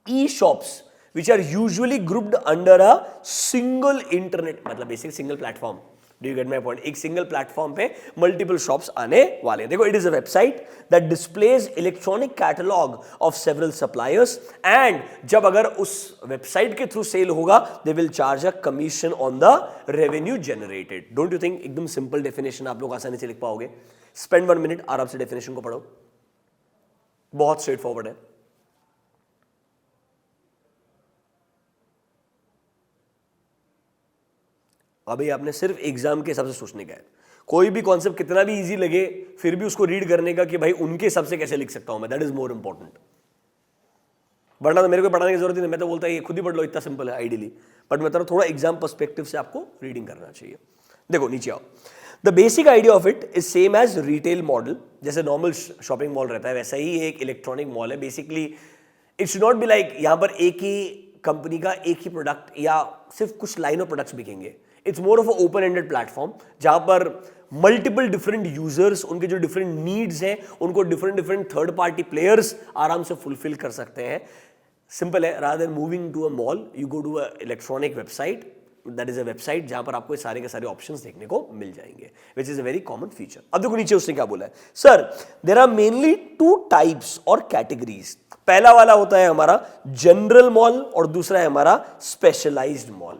e shops which are usually grouped under a single internet, मतलब basic single platform. Do you get my point? एक single platform पे multiple shops आने वाले। देखो, it is a website that displays electronic catalogue of several suppliers, and जब अगर उस website के थ्रू सेल होगा, they will charge a commission on the revenue generated. Don't you think एकदम सिंपल डेफिनेशन आप लोग आसानी से लिख पाओगे? स्पेंड 1 मिनट, आराम से डेफिनेशन को पढ़ो, बहुत स्ट्रेट फॉरवर्ड है। अभी आपने सिर्फ एग्जाम के हिसाब से सोचने का है। कोई भी कॉन्सेप्ट कितना भी इजी लगे, फिर भी उसको रीड करने का कि भाई उनके हिसाब से कैसे लिख सकता हूं मैं, दैट इज मोर इंपॉर्टेंट। वरना तो मेरे को पढ़ाने की जरूरत नहीं, मैं तो बोलता है ये खुद ही पढ़ लो, इतना सिंपल है आइडियली। बट मैं तो थोड़ा एग्जाम पर्सपेक्टिव से आपको रीडिंग करना चाहिए। देखो नीचे आओ। The basic idea of it is same as retail model. जैसे नॉर्मल शॉपिंग मॉल रहता है, वैसा ही एक इलेक्ट्रॉनिक मॉल है। Basically it should not be like यहां पर एक ही कंपनी का एक ही प्रोडक्ट या सिर्फ कुछ लाइन ऑफ प्रोडक्ट्स बिकेंगे। It's more of open ended platform, जहां पर मल्टीपल डिफरेंट यूजर्स, उनके जो डिफरेंट नीड्स हैं, उनको डिफरेंट थर्ड पार्टी प्लेयर्स आराम से फुलफिल कर सकते हैं। सिंपल है, rather than moving to a mall, you go to a electronic website, that is a website जहां पर आपको सारे के सारे ऑप्शंस देखने को मिल जाएंगे, which is a very common feature. अब देखो नीचे उसने क्या बोला है। Sir, there are mainly 2 types और कैटेगरीज। पहला वाला होता है हमारा जनरल मॉल और दूसरा है हमारा स्पेशलाइज्ड मॉल।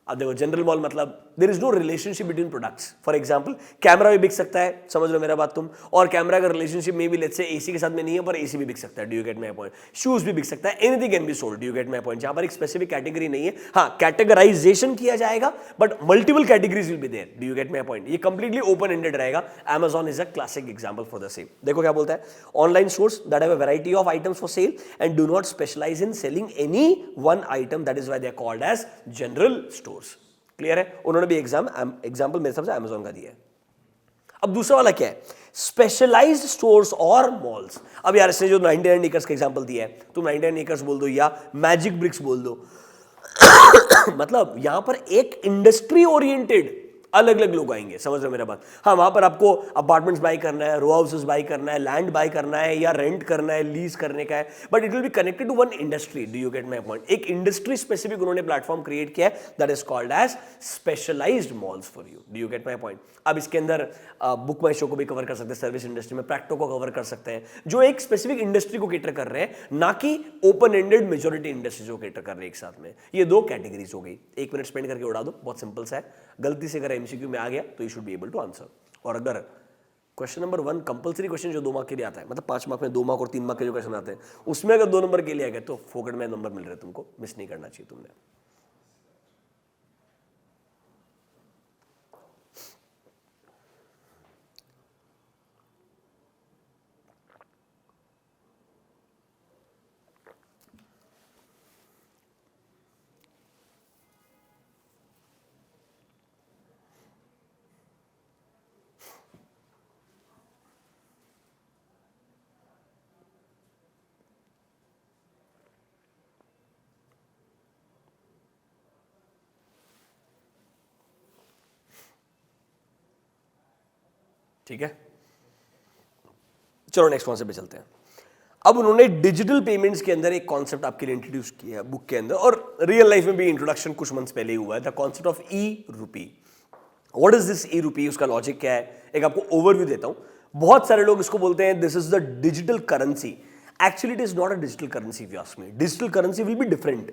अब देखो, जनरल मॉल मतलब there is no relationship between products. For example, camera भी बिक सकता है, समझ लो मेरा बात तुम, और कैमरा का रिलेशनशिप में भी लेट्स से एसी के साथ में नहीं है, पर एसी भी बिक सकता है। Do you get my point? Shoes भी बिक सकता है, anything can be sold. Do you get my point? जहां पर एक स्पेसिफिक कैटेगरी नहीं है, हाँ कैटेगराइजेशन किया जाएगा, but multiple categories will be there. Do you get my point? ये कंप्लीटली ओपन एंडेड रहेगा। Amazon is a classic example for the same. देखो क्या बोलता है, online stores that have a variety of items for sale and do not specialise in selling any one item, that is why they are called as general stores. Clear है? उन्होंने भी example मेरे हिसाब से Amazon का दिया है। अब दूसरा वाला क्या है? स्पेशलाइज्ड स्टोर्स और मॉल्स। अब यार इसने जो 99 एकर्स का एग्जांपल दिया है, तुम 99 एकर्स बोल दो या मैजिक ब्रिक्स बोल दो मतलब यहां पर एक इंडस्ट्री ओरिएंटेड अलग अलग लोग आएंगे, समझ रहे हो मेरा बात? हाँ, वहां पर आपको अपार्टमेंट्स बाई करना है, रो हाउसेस बाई करना है, लैंड बाई करना है, या रेंट करना है, लीज करने का है, but it will be connected to one industry. Do you get my point? एक इंडस्ट्री स्पेसिफिक उन्होंने प्लेटफॉर्म क्रिएट किया है, that is called as specialised malls for you. Do you get my point? अब इसके अंदर बुक माई show को भी cover कर सकते हैं, सर्विस इंडस्ट्री में प्रैक्टो को कवर कर सकते हैं, जो एक स्पेसिफिक इंडस्ट्री को केटर कर रहे हैं, ना कि ओपन एंडेड मेजोरिटी इंडस्ट्री को केटर कर रहे हैं एक साथ में। ये 2 कैटेगरीज हो गई। 1 मिनट स्पेंड करके उड़ा दो, बहुत सिंपल सा है। गलती से अगर एमसीक्यू में आ गया तो you should be able to answer. और अगर क्वेश्चन नंबर 1 कंपलसरी क्वेश्चन जो 2 मार्क के लिए आता है, मतलब 5 मार्क में 2 मार्क और 3 मार्क के जो क्वेश्चन आते हैं, उसमें अगर 2 नंबर के लिए आ गए तो फोकट में नंबर मिल रहे, तुमको मिस नहीं करना चाहिए तुमने। ठीक है, चलो नेक्स्ट कॉन्सेप्ट पे चलते हैं। अब उन्होंने डिजिटल पेमेंट्स के अंदर एक कॉन्सेप्ट आपके लिए इंट्रोड्यूस किया है बुक के अंदर, और रियल लाइफ में भी इंट्रोडक्शन कुछ मंथ्स पहले ही हुआ है, द कॉन्सेप्ट ऑफ ई रूपी। व्हाट इज दिस ई रूपी, उसका लॉजिक क्या है, एक आपको ओवरव्यू देता हूं। बहुत सारे लोग इसको बोलते हैं this is the digital currency. Actually it is not a digital currency if you ask me. Digital currency will be different.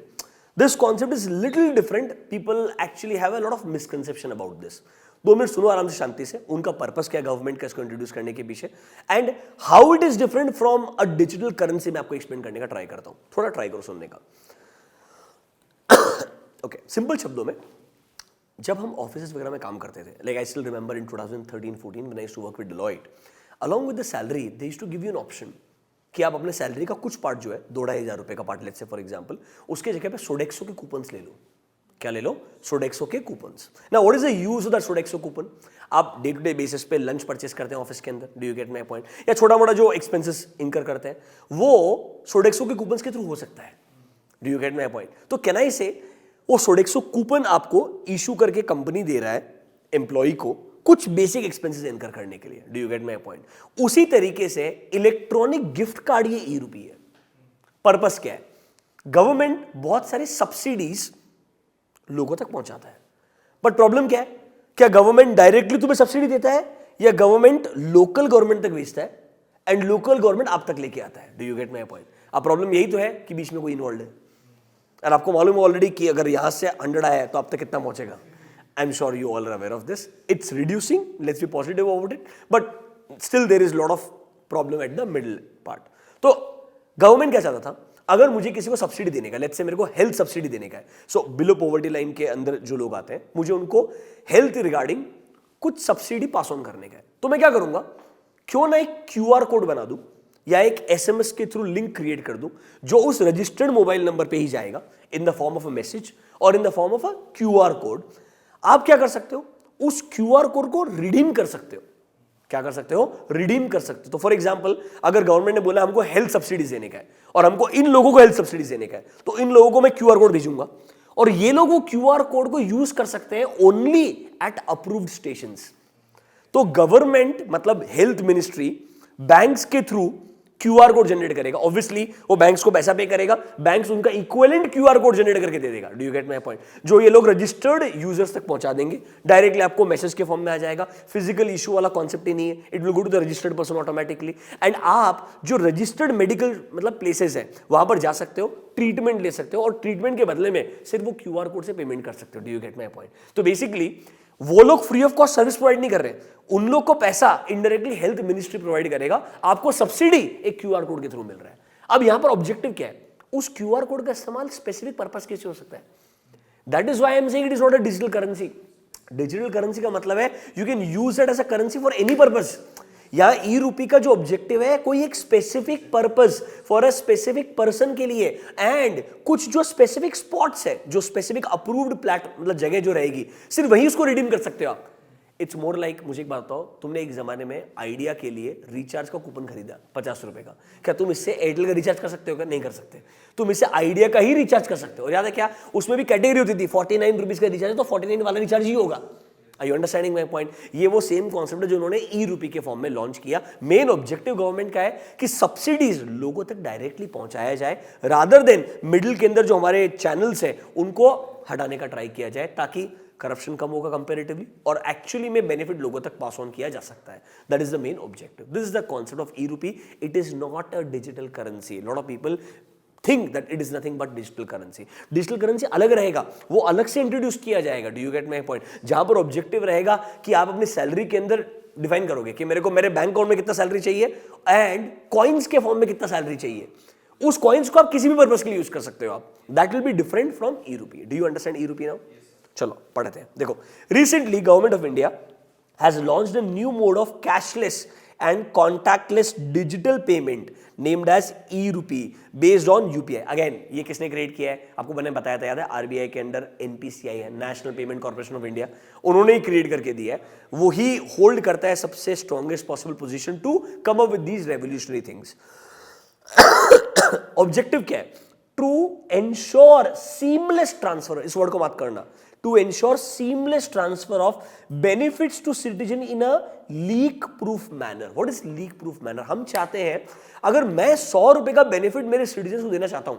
This concept is little different. People actually have a lot of misconception about this. 2 minute सुनो आराम से शांति से, उनका purpose क्या है government का इसको introduce करने के पीछे, and how it is different from a digital currency. मैं आपको एक्सप्लेन करने का ट्राई करता हूं, थोड़ा ट्राई करो सुनने का। ओके, सिंपल शब्दों में, जब हम ऑफिस वगैरह में काम करते थे, like I still remember in 2013-14 when I used to work with Deloitte, along with the salary they used to give you an option कि आप अपने सैलरी का कुछ पार्ट जो है 2-2,500 रुपए का part, let's say for example, उसके जगह पे सोडेक्सो के कूपन्स ले लो। क्या ले लो? सोडेक्सो के coupons. Now what is the use of that Sodexo coupon? आप डे टू डे बेसिस पे लंच परचेस करते हैं ऑफिस के अंदर, do you get my point, या छोटा मोटा जो एक्सपेंसेस इंकर करते हैं वो सोडेक्सो के कूपन्स के थ्रू हो सकता है, do you get my point. तो कैन आई से वो सोडेक्सो कूपन आपको इशू करके कंपनी दे रहा है एम्प्लॉय को कुछ बेसिक एक्सपेंसेस इनकर करने के लिए, do you get my point. उसी तरीके से इलेक्ट्रॉनिक गिफ्ट कार्ड ये ई रूपी है। पर्पस क्या है? गवर्नमेंट बहुत सारी सब्सिडीज लोगों तक पहुंचाता है, बट प्रॉब्लम क्या है, क्या गवर्नमेंट डायरेक्टली तुम्हें सब्सिडी देता है या गवर्नमेंट लोकल गवर्नमेंट तक भेजता है एंड लोकल गवर्नमेंट आप तक लेके आता है, do you get my point. अब प्रॉब्लम यही तो है कि बीच में कोई इन्वॉल्व है, और आपको मालूम है ऑलरेडी कि अगर यहां से 100 आया है तो आप तक कितना पहुंचेगा। I am sure you all are aware of this. It's reducing, let's be positive about it, but still there is lot of problem at the middle part. तो गवर्नमेंट क्या चाहता था, अगर मुझे किसी को सब्सिडी देने का, लेट्स से मेरे को हेल्थ सब्सिडी देने का है, सो बिलो पॉवर्टी लाइन के अंदर जो लोग आते हैं, मुझे उनको हेल्थ रिगार्डिंग कुछ सब्सिडी पास ऑन करने का है, तो मैं क्या करूंगा, क्यों ना एक क्यूआर कोड बना दूं या एक एसएमएस के थ्रू लिंक क्रिएट कर दूं जो उस रजिस्टर्ड मोबाइल नंबर पे ही जाएगा in the form of a message और in the form of a QR code. आप क्या कर सकते हो, उस क्यूआर कोड को रिडीम कर सकते हो। क्या कर सकते हो? रिडीम कर सकते हो। तो फॉर एग्जांपल, अगर गवर्नमेंट ने बोला हमको हेल्थ सब्सिडीज देने का है और हमको इन लोगों को हेल्थ सब्सिडीज देने का है, तो इन लोगों को मैं क्यूआर कोड भेजूंगा और ये लोग वो क्यूआर कोड को यूज कर सकते हैं ओनली एट अप्रूव्ड स्टेशंस। तो गवर्नमेंट मतलब हेल्थ मिनिस्ट्री बैंक्स के थ्रू क्यूआर कोड जनरेट करेगा। ऑब्वियसली वो बैंक्स को पैसा पे करेगा, बैंक्स उनका इक्विवेलेंट क्यूआर कोड जनरेट करके दे देगा, do you get my point, जो ये लोग रजिस्टर्ड यूजर्स तक पहुंचा देंगे, डायरेक्टली आपको मैसेज के फॉर्म में आ जाएगा। फिजिकल इशू वाला कॉन्सेप्ट ही नहीं है, it will go to the registered person automatically, and आप जो रजिस्टर्ड मेडिकल मतलब प्लेसेस है वहां पर जा सकते हो, ट्रीटमेंट ले सकते हो और ट्रीटमेंट के बदले में सिर्फ वो क्यूआर कोड से पेमेंट कर सकते हो, do you get my point. तो बेसिकली वो लोग free of cost service provide नहीं कर रहे, उन लोग को पैसा इनडायरेक्टली हेल्थ मिनिस्ट्री प्रोवाइड करेगा, आपको सब्सिडी एक क्यूआर कोड के थ्रू मिल रहा है। अब यहां पर ऑब्जेक्टिव क्या है, उस क्यूआर कोड का इस्तेमाल स्पेसिफिक पर्पस के लिए हो सकता है। That is why I am saying it is not a digital currency. Digital currency का मतलब है you can use it as a currency for any purpose. यहां ई रूपी का जो ऑब्जेक्टिव है कोई एक specific purpose for a specific person के लिए, एंड कुछ जो स्पेसिफिक स्पॉट्स है, जो स्पेसिफिक अप्रूव्ड मतलब जगह जो रहेगी, सिर्फ वही उसको रिडीम कर सकते हो आप। इट्स मोर लाइक, मुझे एक बात बताओ, तुमने एक जमाने में आइडिया के लिए रिचार्ज का कूपन खरीदा 50 रुपए का, क्या तुम इससे एयरटेल का रिचार्ज कर सकते हो? क्या नहीं कर सकते। तुम इससे आइडिया का ही रिचार्ज कर सकते हो। याद है क्या, उसमें भी कैटेगरी होती थी, 49 रुपीज का रिचार्ज, तो 49 वाला रिचार्ज ही होगा। Are you understanding my point? ये वो सेम कॉन्सेप्ट है जो उन्होंने ई रूपी के फॉर्म में लॉन्च किया। मेन ऑब्जेक्टिव गवर्नमेंट का है कि सब्सिडीज लोगों तक डायरेक्टली पहुंचाया जाए, रादर देन मिडिल के अंदर जो हमारे चैनल्स हैं उनको हटाने का ट्राई किया जाए, ताकि करप्शन कम होगा कंपेरेटिवली और एक्चुअली में बेनिफिट लोगों तक पास ऑन किया जा सकता है। That is the main objective. This is the concept of e rupee. It is not a digital currency. Lot of people think that it is nothing but digital currency. Digital currency अलग रहेगा, वो अलग से introduce किया जाएगा, do you get my point, जहां पर objective रहेगा कि आप अपनी सैलरी के अंदर डिफाइन करोगे कि मेरे को मेरे बैंक अकाउंट में कितना सैलरी चाहिए एंड कॉइन्स के फॉर्म में कितना सैलरी चाहिए। उस कॉइन्स को आप किसी भी पर्पस के लिए यूज कर सकते हो आप। That will be different from e rupee. Do you understand ई रूपी नाउ? चलो पढ़ते हैं। देखो, recently government of India has launched a new mode of cashless and contactless digital payment named as e-rupee based on UPI. Again, ये किसने create किया है? आपको मैंने बताया था, याद है, आरबीआई के अंडर एनपीसीआई है, national payment corporation of India, उन्होंने ही क्रिएट करके दिया है। वो ही होल्ड करता है सबसे strongest possible position to come up with these revolutionary things. Objective क्या है? टू एंश्योर सीमलेस ट्रांसफर, इस वर्ड को मत करना, to ensure seamless transfer of benefits to citizen in a leak proof manner. What is leak proof manner? हम चाहते हैं अगर मैं 100 रुपए का बेनिफिट मेरे सिटीजन को देना चाहता हूं,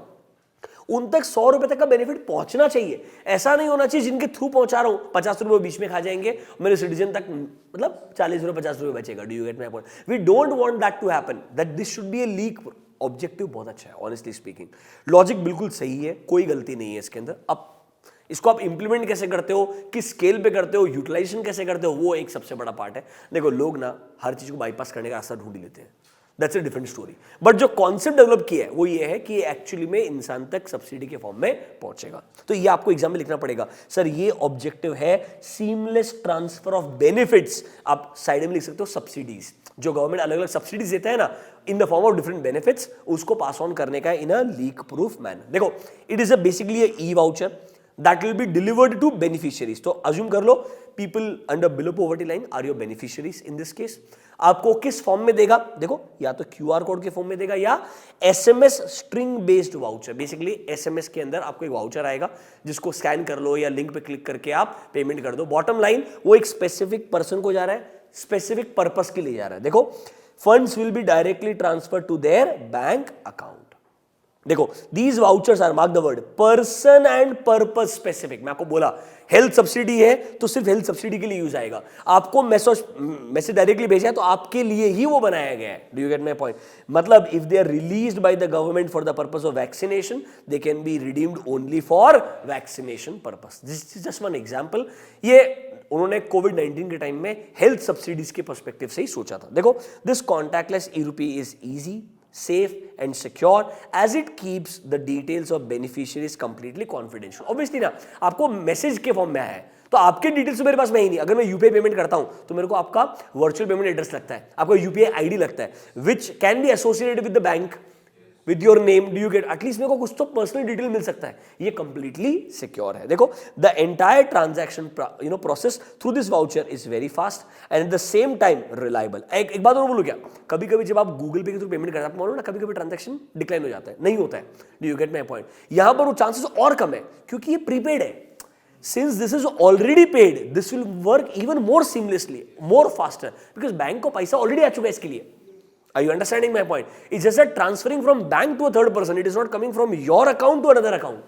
उन तक 100 रुपए तक का बेनिफिट पहुंचना चाहिए। ऐसा नहीं होना चाहिए जिनके थ्रू पहुंचा रहा हूं 50 रुपए बीच में खा जाएंगे, मेरे सिटीजन तक मतलब 40 रुपए 50 रुपए बचेगा। Do you get my point? We don't want that to happen, that this should be a leak. Objective बहुत अच्छा है, ऑनेस्टली स्पीकिंग, लॉजिक बिल्कुल सही है, कोई गलती नहीं है इसके अंदर। अब इसको आप इंप्लीमेंट कैसे करते हो, किस स्केल पे करते हो, यूटिलाइजेशन कैसे करते हो, वो एक सबसे बड़ा पार्ट है। देखो लोग ना हर चीज को बाईपास करने का रास्ता ढूंढ लेते हैं, that's a different story. But जो कॉन्सेप्ट डेवलप किया है वो ये है कि एक्चुअली में इंसान तक सब्सिडी के फॉर्म में पहुंचेगा। तो ये आपको एग्जाम में लिखना पड़ेगा, सर ये ऑब्जेक्टिव है सीमलेस ट्रांसफर ऑफ बेनिफिट्स। आप साइड में लिख सकते हो सब्सिडीज, जो गवर्नमेंट अलग अलग सब्सिडीज देता है ना इन the form of different benefits, उसको पास ऑन करने का इन अ लीक प्रूफ मैनर। देखो it is a basically a E voucher that will be delivered to beneficiaries. तो assume कर लो people under below poverty line are your beneficiaries in this case. आपको किस फॉर्म में देगा? देखो या तो QR कोड के फॉर्म में देगा या SMS string based voucher. Basically SMS के अंदर आपको एक वाउचर आएगा जिसको स्कैन कर लो या लिंक पे क्लिक करके आप पेमेंट कर दो। बॉटम लाइन वो एक स्पेसिफिक पर्सन को जा रहा है, स्पेसिफिक पर्पस के लिए जा रहा है। देखो funds will be directly transfer to their bank account. देखो these vouchers are, mark the word, person and purpose specific. मैं आपको बोला हेल्थ सब्सिडी है तो सिर्फ हेल्थ सब्सिडी के लिए यूज आएगा। आपको मैसेज डायरेक्टली भेजा है तो आपके लिए ही वो बनाया गया है। Do you get my point? मतलब if they are released by the government for the purpose of vaccination, they can be redeemed only for vaccination purpose. This is just one example. ये उन्होंने कोविड-19 के टाइम में health subsidies के perspective से ही सोचा था। देखो this contactless e-rupee is easy, safe and secure as it keeps the details of beneficiaries completely confidential. Obviously ना आपको मैसेज के फॉर्म में आया है तो आपके डिटेल्स तो मेरे पास में ही नहीं। अगर मैं यूपीआई पेमेंट करता हूं तो मेरे को आपका वर्चुअल पेमेंट एड्रेस लगता है, आपका यूपीआई आईडी लगता है, which can be associated with the bank, with your name. Do you gate? At least मेरे को कुछ तो पर्सनल डिटेल मिल सकता है। ये कंप्लीटली सिक्योर है। देखो the entire transaction process through this voucher is very fast and at the same time reliable. एक बात और बोलूं क्या, कभी कभी जब आप गूगल पे के थ्रू पेमेंट करते हैं, मालूम ना कभी कभी ट्रांजैक्शन डिक्लाइन हो जाता है, नहीं होता है। Do you get my point? यहां पर वो चांसेस और कम है क्योंकि ये प्रीपेड है। Since this is already paid, this will work even more seamlessly, more faster, because bank को पैसा ऑलरेडी आ चुका है इसके लिए। Are you understanding my point? It's just that transferring from bank to a third person. It is not coming from your account to another account.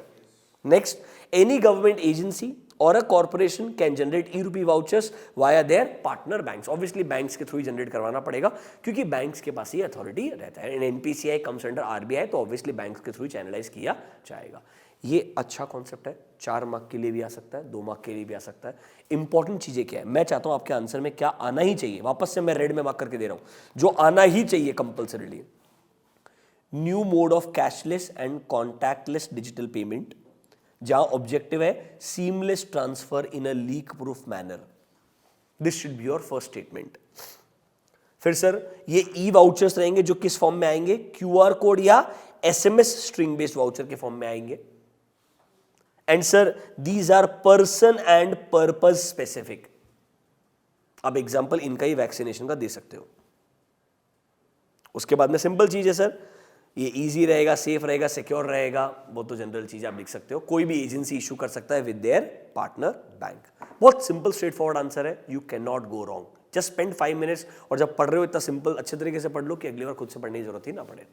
Next, any government agency or a corporation can generate e-rupee vouchers via their partner banks. Obviously, banks के through ही generate करवाना पड़ेगा क्योंकि banks के पास ही authority रहता है। And NPCI comes under RBI, तो obviously banks के through channelize किया जाएगा। ये अच्छा कॉन्सेप्ट है, 4 मार्क के लिए भी आ सकता है, 2 मार्क के लिए भी आ सकता है। इंपॉर्टेंट चीजें क्या है, मैं चाहता हूं आपके आंसर में क्या आना ही चाहिए। वापस से मैं रेड में मार्क करके दे रहा हूं, जो आना ही चाहिए compulsorily. New mode of cashless and contactless digital payment, जहां ऑब्जेक्टिव है seamless transfer in a leak proof manner. This should be your first statement. फिर सर ये ई वाउचर्स रहेंगे जो किस फॉर्म में आएंगे? क्यूआर कोड या एसएमएस स्ट्रिंग बेस्ड वाउचर के फॉर्म में आएंगे। And sir these are person and purpose specific. अब एग्जांपल इनका ही वैक्सीनेशन का दे सकते हो। उसके बाद में सिंपल चीज है सर, ये इजी रहेगा, सेफ रहेगा, सिक्योर रहेगा, वो तो जनरल चीज आप लिख सकते हो। कोई भी एजेंसी इशू कर सकता है विद देयर पार्टनर बैंक। बहुत सिंपल स्ट्रेट फॉरवर्ड आंसर है, you can not go wrong. Just spend 5 minutes और जब पढ़ रहे हो इतना सिंपल अच्छे तरीके से पढ़ लो कि अगली बार खुद से पढ़ने की जरूरत ही ना पड़े।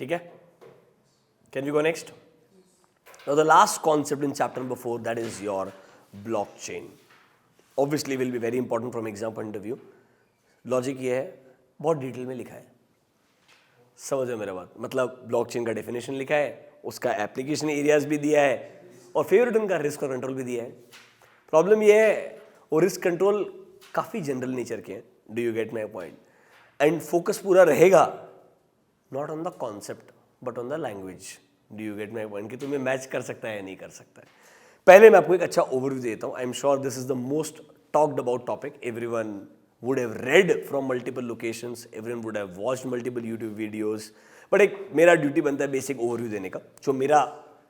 ठीक है, can we go next? Now the last concept in chapter number 4, that is your blockchain. Obviously will be very important from exam point of view. Logic ये है, बहुत डिटेल में लिखा है, समझो मेरा बात, मतलब ब्लॉकचेन का डेफिनेशन लिखा है, उसका एप्लीकेशन एरियाज भी दिया है और फेवरेट उनका रिस्क और कंट्रोल भी दिया है. प्रॉब्लम ये है वो रिस्क कंट्रोल काफ़ी जनरल नेचर के हैं. Do you get my point? And focus पूरा रहेगा not on the concept but on the language. Do you get my point कि तुम्हें मैच कर सकता है या नहीं कर सकता है. पहले मैं आपको एक अच्छा ओवरव्यू देता हूँ. आई am sure this is the most talked about topic. Everyone would have read from multiple locations, everyone would have watched multiple YouTube videos, but एक मेरा ड्यूटी बनता है बेसिक ओवरव्यू देने का जो मेरा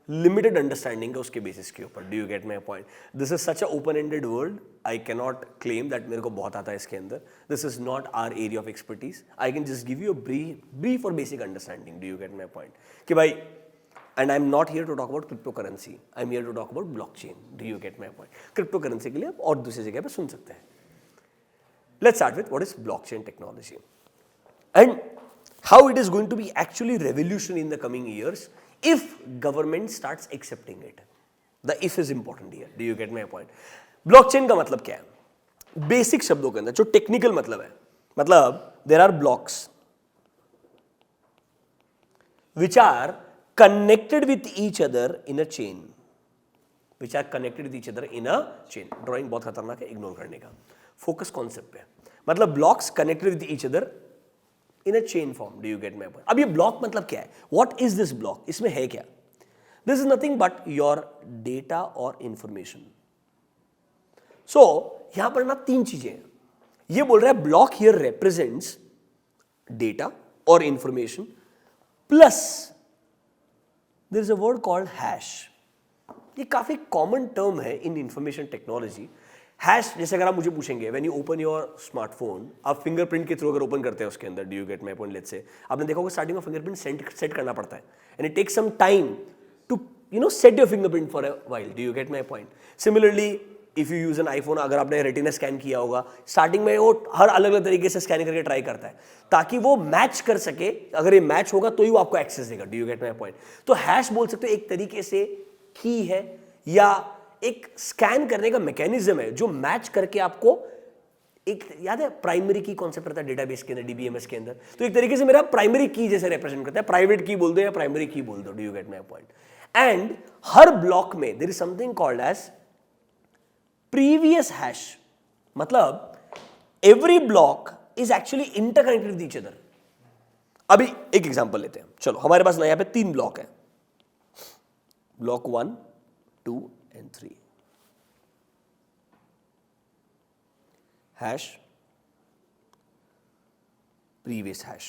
लिमिटेड अंडरस्टैंडिंग है उसके बेसिस के ऊपर. Do you get my point? This is such a open ended world. I cannot claim that मेरे को बहुत आता है इसके अंदर. This is not our area of expertise. I can just give you a brief और basic understanding. Do you get my point? कि भाई, and I am not here to talk about crypto currency, I am here to talk about blockchain. Do you get my point? Crypto currency के लिए आप और दूसरी जगह पर सुन सकते हैं. Let's start with what is blockchain technology and how it is going to be actually revolution in the coming years if government starts accepting it. The if is important here. Do you get my point? Blockchain का मतलब क्या है? Basic शब्दों के अंदर जो technical मतलब है, मतलब there are blocks which are connected with each other in a chain. Which are connected with each other in a chain. Drawing बहुत खतरनाक है, इग्नोर करने का. फोकस कॉन्सेप्ट पे. मतलब blocks connected with each other in a chain form. Do you get my point? अब ये block मतलब क्या है? What is this block? इसमें है क्या? This is nothing but your data और इंफॉर्मेशन. सो यहां पर ना तीन चीजें हैं. ये बोल रहा है ब्लॉक हियर रिप्रेजेंट्स डेटा और information plus there is a word called hash. ये काफी कॉमन टर्म है इन इंफॉर्मेशन टेक्नोलॉजी. हैश जैसे अगर आप मुझे पूछेंगे when you open your smartphone, आप फिंगरप्रिंट के थ्रू अगर ओपन करते हैं उसके अंदर, do you get my point? Let's say आपने देखा होगा स्टार्टिंग में फिंगरप्रिंट सेट करना पड़ता है and it takes some time to set your fingerprint for a while. Do you get my point? Similarly if you use an iPhone, अगर आपने retina scan किया होगा, स्टार्टिंग में वो हर अलग अलग तरीके से स्कैन करके ट्राई करता है ताकि वो मैच कर सके. अगर ये मैच होगा तो ही वो आपको एक्सेस देगा. Do you get my point? तो हैश बोल सकते हो एक तरीके से की है या एक स्कैन करने का मैकेनिज्म है जो मैच करके आपको एक, याद है प्राइमरी की कॉन्सेप्ट रहता है डेटाबेस के अंदर, डीबीएमएस के अंदर, तो एक तरीके से मेरा प्राइमरी की जैसे रिप्रेजेंट करता है. प्राइवेट की बोल दो या प्राइमरी की बोल दो. Do you get my point? And हर ब्लॉक में there is something called as previous hash. मतलब every block is actually interconnected with each other. अभी एक एग्जांपल लेते हैं. चलो हमारे पास ना यहां पे 3 ब्लॉक है, block 1, 2 and 3. Hash, previous hash.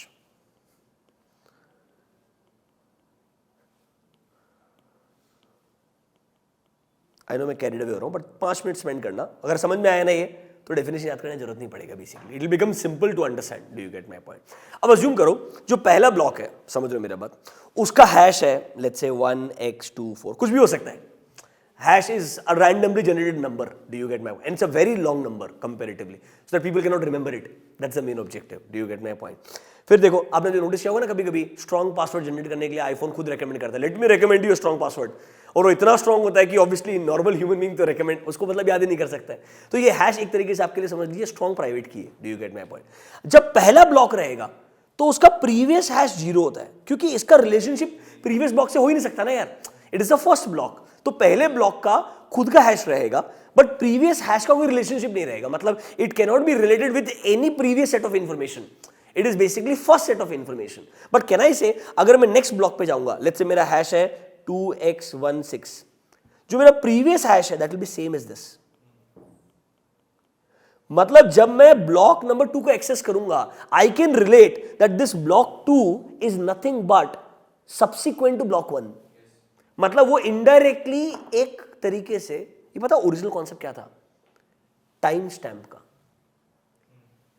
I know मैं कैरिड अवे हो रहा हूं बट 5 मिनट स्पेंड करना. अगर समझ में आया ना ये तो डेफिनेशन याद करने की जरूरत नहीं पड़ेगा. Basically it will become simple to understand. Do you get my point? अब अज्यूम करो जो पहला ब्लॉक है, समझ रहे हो मेरा बात, उसका हैश है लेट्स से 1x24, कुछ भी हो सकता है. Hash is a randomly generated number. Do you get my point? And it's a very long number comparatively, so that people cannot remember it. That's the main objective. Do you get my point? फिर देखो आपने जो notice किया होगा ना, कभी कभी strong password generate करने के लिए आईफोन खुद रेकमेंड करता है, let me recommend you strong password, और वो इतना स्ट्रॉन्ग होता है कि ऑब्वियसली नॉर्मल ह्यूमन बीइंग तो रेकमेंड उसको मतलब याद ही नहीं कर सकता है. तो ये हैश एक तरीके से आपके लिए समझ लीजिए स्ट्रॉन्ग प्राइवेट की है. Do you get my point? जब पहला ब्लॉक रहेगा तो उसका प्रीवियस हैश 0 होता है क्योंकि इसका रिलेशनशिप प्रीवियस ब्लॉक से हो ही नहीं सकता ना यार. It is the first block. तो पहले ब्लॉक का खुद का हैश रहेगा बट प्रीवियस हैश का कोई रिलेशनशिप नहीं रहेगा. मतलब it can not be related with any previous set of information. It is basically first set of information. But can I से अगर मैं नेक्स्ट ब्लॉक पे जाऊंगा, लेट्स से मेरा हैश है 2x16, जो मेरा प्रीवियस हैश है that will be same as this. मतलब जब मैं ब्लॉक नंबर 2 को एक्सेस करूंगा, I can relate that this block 2 is nothing but subsequent to block 1. मतलब वो इनडायरेक्टली एक तरीके से, ये पता ओरिजिनल कॉन्सेप्ट क्या था? टाइम स्टैम्प का.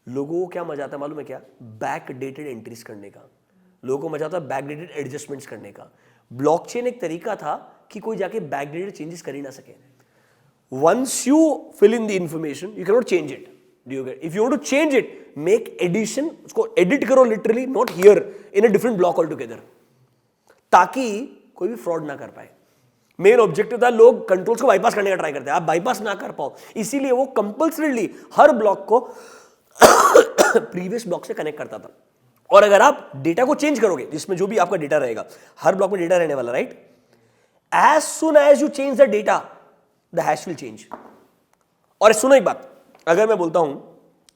लोगों को क्या मजा आता है मालूम है क्या? बैक डेटेड एंट्रीज करने का. लोगों को मजा आता है बैक डेटेड एडजस्टमेंट्स करने का. ब्लॉकचेन एक तरीका था कि कोई जाके बैक डेटेड चेंजेस कर ही ना सके. Once you fill in the information you can not change it. Do you get? If you want to change it, make addition, उसको एडिट करो literally, not here in a different block all together. ताकि कोई भी fraud ना कर पाए। Main objective था लोग कंट्रोल्स को बाईपास करने का ट्राई करते हैं, आप बाईपास ना कर पाओ, इसीलिए वो कंपल्सरीली हर ब्लॉक को प्रीवियस ब्लॉक से कनेक्ट करता था। और अगर आप डेटा को चेंज करोगे, जिसमें जो भी आपका डेटा रहेगा, हर ब्लॉक में डेटा रहने वाला, right, as soon as you change the data the hash will change. और सुनो एक बात, अगर मैं बोलता हूं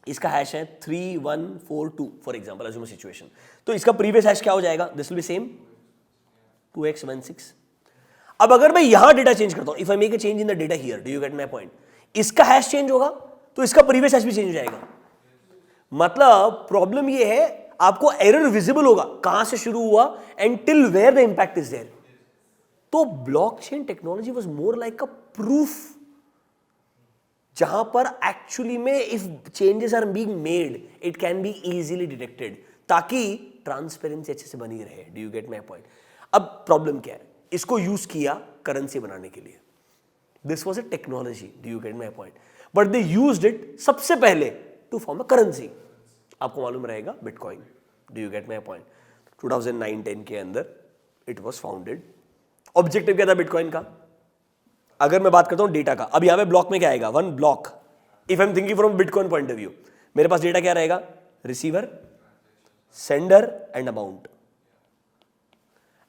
इसका हैश है 3142 फॉर एग्जांपल अज्यूम सिचुएशन, तो इसका प्रीवियस हैश क्या हो जाएगा? This will be same 2x16। अब अगर मैं यहां डेटा चेंज करता हूं, if I make a change in the data here, do you get my point, इसका हैश चेंज होगा तो इसका प्रीवियस हैश भी चेंज हो जाएगा। मतलब प्रॉब्लम ये है, आपको एरर विजिबल होगा कहां से शुरू हुआ and till where the impact is there. तो blockchain technology was more like a proof, जहां पर एक्चुअली में if changes are being made it can be easily detected, ताकि ट्रांसपेरेंसी अच्छे से बनी रहे। Do you get my point? अब प्रॉब्लम क्या है, इसको यूज किया करेंसी बनाने के लिए, this was a technology, do you get my point, but they used it सबसे पहले टू फॉर्म अ करेंसी। आपको मालूम रहेगा bitcoin, do you get my point? 2009-10 के अंदर इट वॉज फाउंडेड। ऑब्जेक्टिव क्या था बिटकॉइन का? अगर मैं बात करता हूं डेटा का, अब यहां पे ब्लॉक में क्या आएगा? One block. If I am thinking from bitcoin point of view, मेरे पास डेटा क्या रहेगा? Receiver, sender and amount.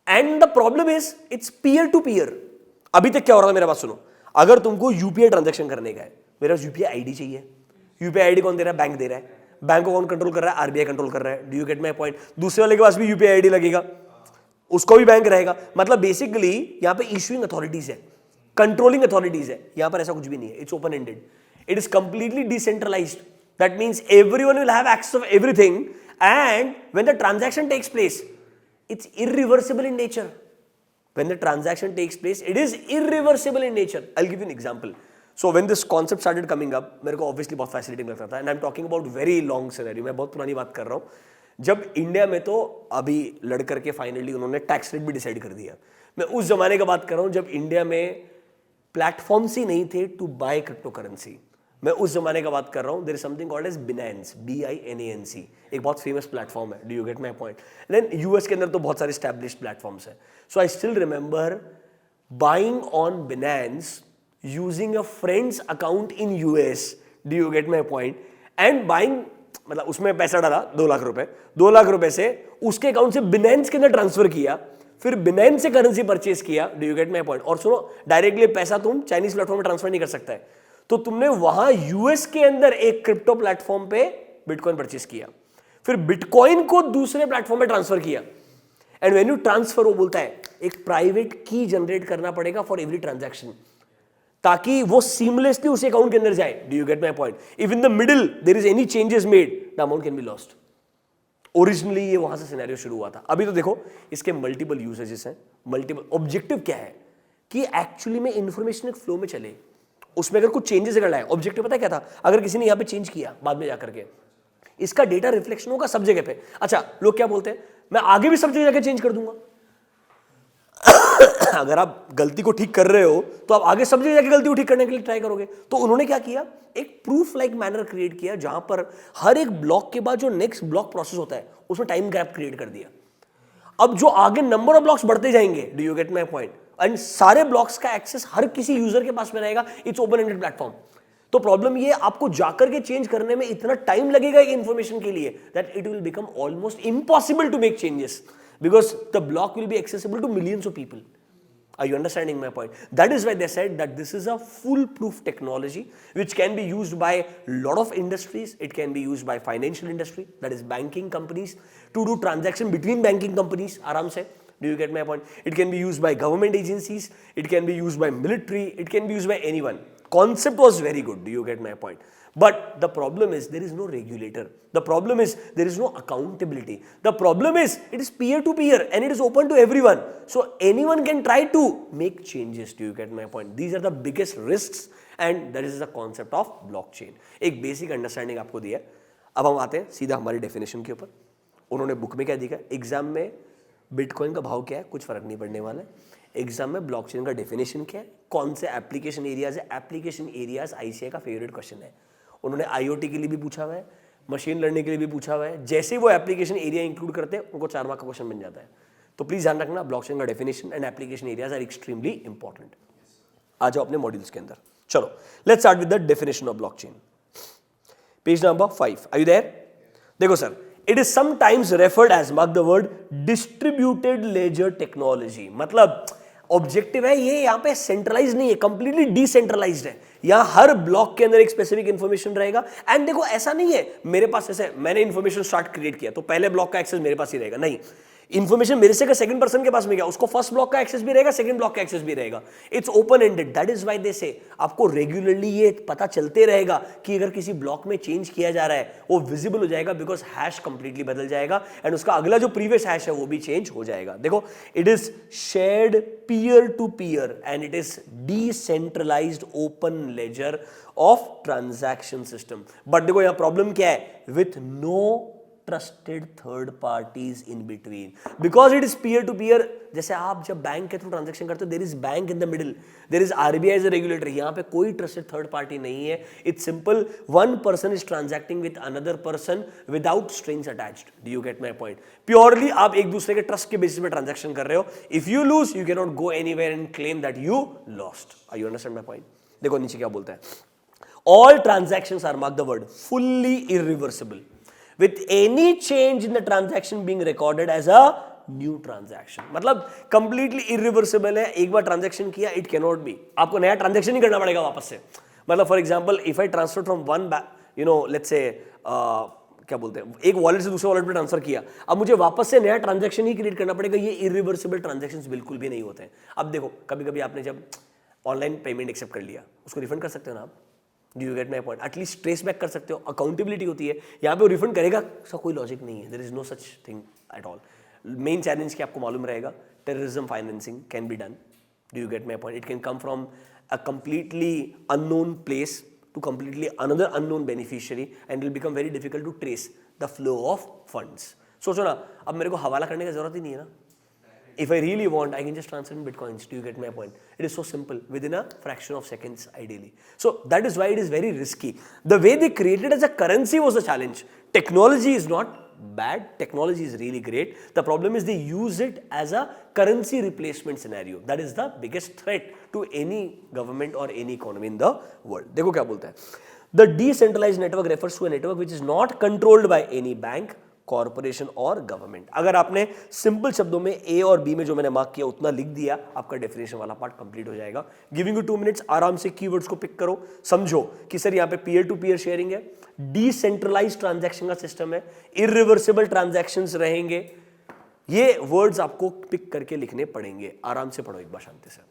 And the problem is it's peer to peer. अभी तक क्या हो रहा था, मेरा बात सुनो, अगर तुमको यूपीआई ट्रांजैक्शन करने का है, मेरे पास यूपीआई आईडी चाहिए। यूपीआई आईडी कौन दे रहा है? बैंक दे रहा है। बैंक को कौन कंट्रोल कर रहा है? आरबीआई कंट्रोल कर रहा है। Do you get my point? दूसरे वाले के पास भी यूपीआई आईडी लगेगा, उसको भी बैंक रहेगा। मतलब बेसिकली यहां पे इशूइंग अथॉरिटीज है, कंट्रोलिंग अथॉरिटीज है, यहां पर ऐसा कुछ भी नहीं है। It's open ended, it is completely decentralised. That means everyone will have access of everything, and when the transaction takes place it's irreversible in nature. When the transaction takes place, it is irreversible in nature. I'll give you an example. So when this concept started coming up, मेरे को obviously बहुत fascinating लगता था, and I'm talking about very long scenario. मैं बहुत पुरानी बात कर रहा हूँ, जब इंडिया में तो अभी लड़ करके फाइनली उन्होंने टैक्स रेट भी डिसाइड कर दिया। मैं उस जमाने का बात कर रहा हूँ जब इंडिया में प्लेटफॉर्म्स ही नहीं थे टू बाय क्रिप्टो करेंसी। मैं उस जमाने का बात कर रहा हूं। There is something called as Binance, BINANC, एक बहुत फेमस प्लेटफॉर्म है। Do you get my point? Then US के अंदर तो बहुत सारे एस्टैब्लिश्ड प्लेटफॉर्म्स हैं। So I still remember buying on Binance using a friends account in US. Do you get my point? And buying, मतलब उसमें पैसा डाला 2 लाख रुपए, 2 लाख रुपए से उसके अकाउंट से बिनेंस के अंदर ट्रांसफर किया, फिर बिनेंस से करेंसी परचेज किया। Do you get my point? और सुनो, डायरेक्टली पैसा तुम चाइनीज प्लेटफॉर्म में ट्रांसफर नहीं कर सकता है, तो तुमने वहां यूएस के अंदर एक क्रिप्टो प्लेटफॉर्म पे बिटकॉइन परचेस किया, फिर बिटकॉइन को दूसरे प्लेटफॉर्म पे ट्रांसफर किया, एंड व्हेन यू ट्रांसफर, वो बोलता है एक प्राइवेट की जनरेट करना पड़ेगा फॉर एवरी ट्रांजैक्शन, ताकि वो सीमलेसली उस अकाउंट के अंदर जाए। Do you get my point? If in the middle there is any changes made, the amount can be lost. Originally ये वहां से सिनेरियो शुरू हुआ था। अभी तो देखो इसके मल्टीपल यूसेजेस हैं, मल्टीपल। ऑब्जेक्टिव क्या है कि एक्चुअली में इंफॉर्मेशन एक फ्लो में चले, उसमें अगर कुछ चेंजेस अगर लाए। ऑब्जेक्टिव पता है क्या था? अगर किसी ने यहां पे चेंज किया बाद में जाकर के, इसका डेटा रिफ्लेक्शन होगा सब जगह पे। अच्छा, लोग क्या बोलते हैं, मैं आगे भी सब जगह जाकर चेंज कर दूंगा। अगर आप गलती को ठीक कर रहे हो तो आप आगे सब जगह जाकर गलती को ठीक करने के लिए ट्राई करोगे। तो उन्होंने क्या किया, एक प्रूफ लाइक मैनर क्रिएट किया, जहां पर हर एक ब्लॉक के बाद जो नेक्स्ट ब्लॉक प्रोसेस होता है उसमें टाइम गैप क्रिएट कर दिया। अब जो आगे नंबर ऑफ ब्लॉक्स बढ़ते जाएंगे, do you get my point, and सारे ब्लॉक्स का एक्सेस हर किसी यूजर के पास में रहेगा। It's open ended platform. तो प्रॉब्लम ये, आपको जाकर के चेंज करने में इतना टाइम लगेगा एक इंफॉर्मेशन के लिए, that it will become almost impossible to make changes, because the block will be accessible to millions of people. Are you understanding my point? That is why they said that this is a foolproof technology which can be used by a lot of industries. It can be used by financial industry, that is banking companies, to do transaction between banking companies आराम से. Do you get my point? It can be used by government agencies. It can be used by military. It can be used by anyone. Concept was very good. Do you get my point? But the problem is there is no regulator. The problem is there is no accountability. The problem is it is peer to peer and it is open to everyone. So anyone can try to make changes. Do you get my point? These are the biggest risks and that is the concept of blockchain. एक basic understanding आपको दिया। अब हम आते हैं सीधा हमारी definition के ऊपर। उन्होंने बुक में क्या दिखा, एग्जाम में बिटकॉइन का भाव क्या है, कुछ फर्क नहीं पड़ने वाला है। एग्जाम में ब्लॉकचेन का डेफिनेशन क्या है, कौन से एप्लीकेशन एरियाज है। एप्लीकेशन एरियाज ICAI का फेवरेट क्वेश्चन है। उन्होंने IoT के लिए भी पूछा हुआ है, मशीन लर्निंग के लिए भी पूछा हुआ है। जैसे वो एप्लीकेशन एरिया इंक्लूड करते हैं उनको 4 मार्क का क्वेश्चन बन जाता है। तो प्लीज ध्यान रखना, ब्लॉकचेन का definition and application areas are extremely important. आ जाओ अपने मॉड्यूल्स के अंदर। चलो let's start with the definition of blockchain. Page number 5, are you there? देखो sir, it is sometimes referred as, mark the word, distributed ledger technology. मतलब objective है ये यहां पे सेंट्रलाइज नहीं है, कंप्लीटली डिसेंट्रलाइज्ड है। यहां हर ब्लॉक के अंदर एक स्पेसिफिक इंफॉर्मेशन रहेगा। एंड देखो ऐसा नहीं है मेरे पास, ऐसे मैंने इंफॉर्मेशन स्टार्ट क्रिएट किया तो पहले ब्लॉक का एक्सेस मेरे पास ही रहेगा, नहीं। इंफॉर्मेशन मेरे से का सेकंड पर्सन के पास में गया, उसको फर्स्ट ब्लॉक का एक्सेस भी रहेगा, सेकंड ब्लॉक का एक्सेस भी रहेगा। It's open ended. That is why दे से आपको रेगुलरली ये पता चलते रहेगा कि अगर किसी ब्लॉक में चेंज किया जा रहा है वो विजिबल हो जाएगा, बिकॉज हैश कंप्लीटली बदल जाएगा एंड उसका अगला जो प्रीवियस हैश है वो भी चेंज हो जाएगा। देखो, it is shared peer to peer and it is decentralised open ledger of transaction system. But देखो यहां प्रॉब्लम क्या है, with no trusted third parties in between, because it is peer to peer. जैसे आप जब बैंक के through transaction करते हो, there is bank in the middle, there is RBI as a regulator. यहां पे कोई ट्रस्टेड थर्ड पार्टी नहीं है। It's simple, one person is transacting with another person without strings attached. Do you get my point? Purely आप एक दूसरे के trust के बेसिस पे ट्रांजैक्शन कर रहे हो। If you lose, you can not go anywhere and claim that you lost. Are you understand my point? देखो नीचे क्या बोलता है, all transactions are, mark the word, fully irreversible, with any change in the transaction being recorded as a new transaction। मतलब completely irreversible है। एक बार transaction किया, it cannot be, आपको नया ट्रांजैक्शन ही करना पड़ेगा वापस से। मतलब for example, if I transfer from one, you know let's say क्या बोलते हैं, एक वॉलेट से दूसरे वॉलेट पे ट्रांसफर किया, अब मुझे वापस से नया ट्रांजैक्शन ही क्रिएट करना पड़ेगा। ये इरिवर्सिबल ट्रांजैक्शंस बिल्कुल भी नहीं होते हैं। अब देखो, कभी कभी आपने जब ऑनलाइन पेमेंट एक्सेप्ट कर लिया, उसको रिफंड कर सकते हो ना आप? Do you get my point? At least trace back कर सकते हो, अकाउंटेबिलिटी होती है। यहाँ पे वो रिफंड करेगा, उसका कोई लॉजिक नहीं है। There is no such thing at all. Main challenge क्या आपको मालूम रहेगा, terrorism financing can be done. Do you get my point? It can come from a completely unknown place to completely another unknown beneficiary and will become very difficult to trace the flow of funds. सोचो ना, अब मेरे को हवाला करने की जरूरत ही नहीं है ना। If I really want, I can just transfer in bitcoins. Do you get my point? It is so simple, within a fraction of seconds, ideally. So that is why it is very risky. The way they created as a currency was the challenge. Technology is not bad. Technology is really great. The problem is they use it as a currency replacement scenario. That is the biggest threat to any government or any economy in the world. देखो क्या बोलता है. The decentralized network refers to a network which is not controlled by any bank, corporation और government. अगर आपने simple शब्दों में ए और बी में जो मैंने मार्क किया उतना लिख दिया, आपका डेफिनेशन वाला पार्ट कंप्लीट हो जाएगा। गिविंग यू 2 मिनट्स, आराम से कीवर्ड्स को पिक करो, समझो कि सर यहाँ पे पीयर टू पीयर शेयरिंग है, डिसेंट्रलाइज्ड ट्रांजैक्शन का सिस्टम है, इरिवर्सिबल ट्रांजैक्शंस रहेंगे। ये वर्ड्स आपको पिक करके लिखने पड़ेंगे। आराम से पढ़ो एक बार शांति से।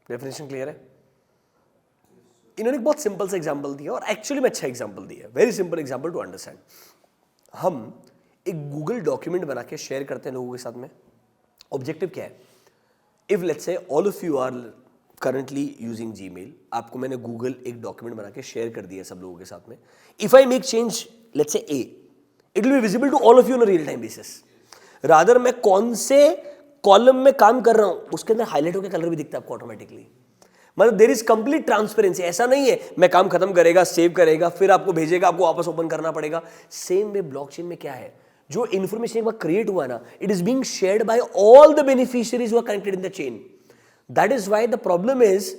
डेफिनेशन क्लियर है? इन्होंने एक बहुत सिंपल सा एग्जांपल दिया और एक्चुअली में अच्छा एग्जांपल दिया, very simple example to understand. हम एक गूगल डॉक्यूमेंट बना के शेयर करते हैं लोगों के साथ में। ऑब्जेक्टिव क्या है? If let's say all of you are currently using Gmail, आपको मैंने गूगल एक डॉक्यूमेंट बना के शेयर कर दिया सब लोगों के साथ में। If I make change let's say A, it will be visible to all of you on a real time basis. Rather मैं कौन से कॉलम में काम कर रहा हूं उसके अंदर हाईलाइट होकर कलर भी दिखता है आपको ऑटोमेटिकली। मतलब देयर इज कंप्लीट ट्रांसपेरेंसी। ऐसा नहीं है मैं काम खत्म करेगा, सेव करेगा, फिर आपको भेजेगा, आपको वापस ओपन करना पड़ेगा। सेम वे ब्लॉकचेन में क्या है, जो इंफॉर्मेशन एक बार क्रिएट हुआ ना, it is being shared by all the beneficiaries who are connected in the chain. That is why the problem is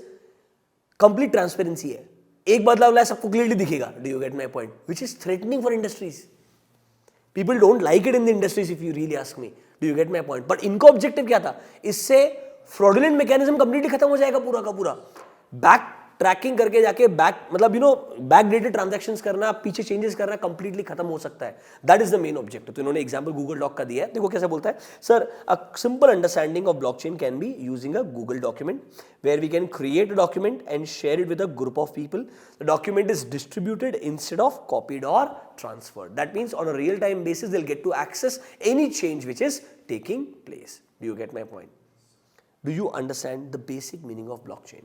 complete transparency है। एक बदलाव लाए सबको क्लियरली दिखेगा। Do you get my point? Which is threatening for industries. People don't like it in the industries if you really ask me. Do you get my point? But इनका objective क्या था? इससे फ्रॉडुलेंट मैकेनिज्म कंप्लीटली खत्म हो जाएगा पूरा का पूरा। बैक ट्रैकिंग करके जाके बैक मतलब बैक डेटेड ट्रांजैक्शंस करना, पीछे चेंजेस करना कंप्लीटली खत्म हो सकता है. That is the main objective. तो इन्होंने एग्जांपल गूगल डॉक का दिया है. देखो कैसे बोलता है, sir a simple understanding of blockchain can be using a Google document where we can create a document and share it with a group of people. The document is distributed instead of copied और transferred. That means on a real time basis they'll get to access any change which is taking place. Do you get my point? Do you understand the basic meaning of blockchain?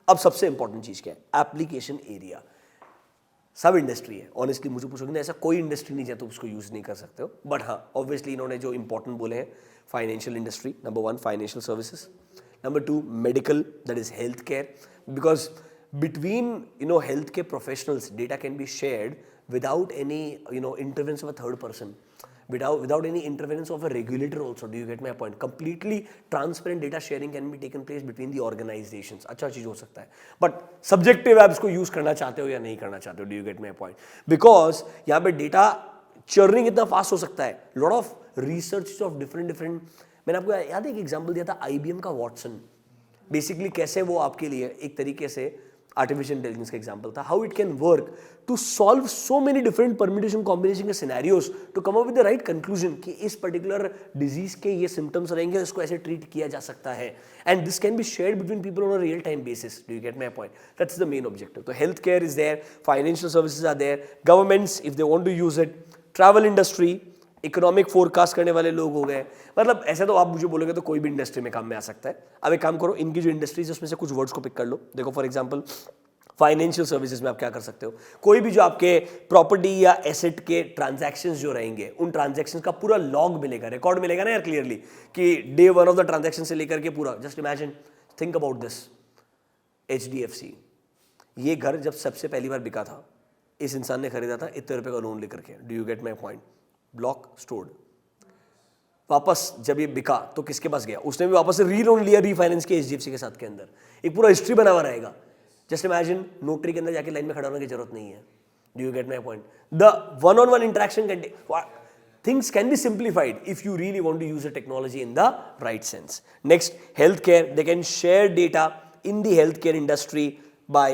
अब सबसे important चीज क्या है, application area. सब industry है, honestly मुझे पूछोगे ना, ऐसा कोई इंडस्ट्री नहीं है तो उसको यूज नहीं कर सकते हो. बट हाँ, ऑब्वियसली इन्होंने जो इंपॉर्टेंट बोले हैं, financial industry number 1, financial services number 2, medical, that is health care, because between healthcare professionals data can be shared without any intervention of a third person, without any intervention of a regulator also. Do you get my point? Completely transparent data sharing can be taken place between the organizations. अच्छा चीज हो सकता है, but subjective आप इसको use करना चाहते हो या नहीं करना चाहते हो. Do you get my point? Because यहाँ पे डेटा चर्निंग इतना फास्ट हो सकता है, lot of research of different मैंने आपको याद है एक एग्जांपल दिया था IBM का वॉटसन. बेसिकली कैसे वो आपके लिए एक तरीके से आर्टिफिशियल इंटेलिजेंस का एग्जांपल था, how it can work to solve so many different permutation combination के scenarios to come up with the right conclusion कि इस पर्टिकुलर डिजीज के ये सिम्टम्स रहेंगे, इसको ऐसे ट्रीट किया जा सकता है. And this can be shared between people on a real time basis. Do you get my point? That's the main objective. तो health care is there, financial services are there, governments if they want to use it, travel industry, economic forecast करने वाले लोग हो गए. मतलब ऐसे तो आप मुझे बोलोगे तो कोई भी इंडस्ट्री में काम में आ सकता है. अब एक काम करो, इनकी जो इंडस्ट्रीज है उसमें से कुछ वर्ड्स को पिक कर लो. देखो फॉर एग्जांपल फाइनेंशियल सर्विसेज में आप क्या कर सकते हो, कोई भी जो आपके प्रॉपर्टी या एसेट के ट्रांजैक्शंस जो रहेंगे, उन ट्रांजैक्शंस का पूरा लॉग मिलेगा, रिकॉर्ड मिलेगा ना यार क्लियरली, कि डे 1 ऑफ द ट्रांजैक्शन से लेकर के पूरा. Just imagine, think about this. HDFC, ये घर जब सबसे पहली बार बिका था, इस इंसान ने खरीदा था इतने रुपए का लोन लेकर के. Do you get my point? Block stored. वापस जब ये बिका तो किसके पास गया, उसने भी वापस से री लोन लिया, रीफाइनेंस किया HDFC के साथ के अंदर. एक पूरा हिस्ट्री बना हुआ रहेगा. जस्ट इमेजिन, नोटरी के अंदर जाके लाइन में खड़ा होने की जरूरत नहीं है. Do you get my point? The one-on-one interaction things can be simplified if you really want to use the technology in the right sense. Next, healthcare, they can share data in the healthcare industry by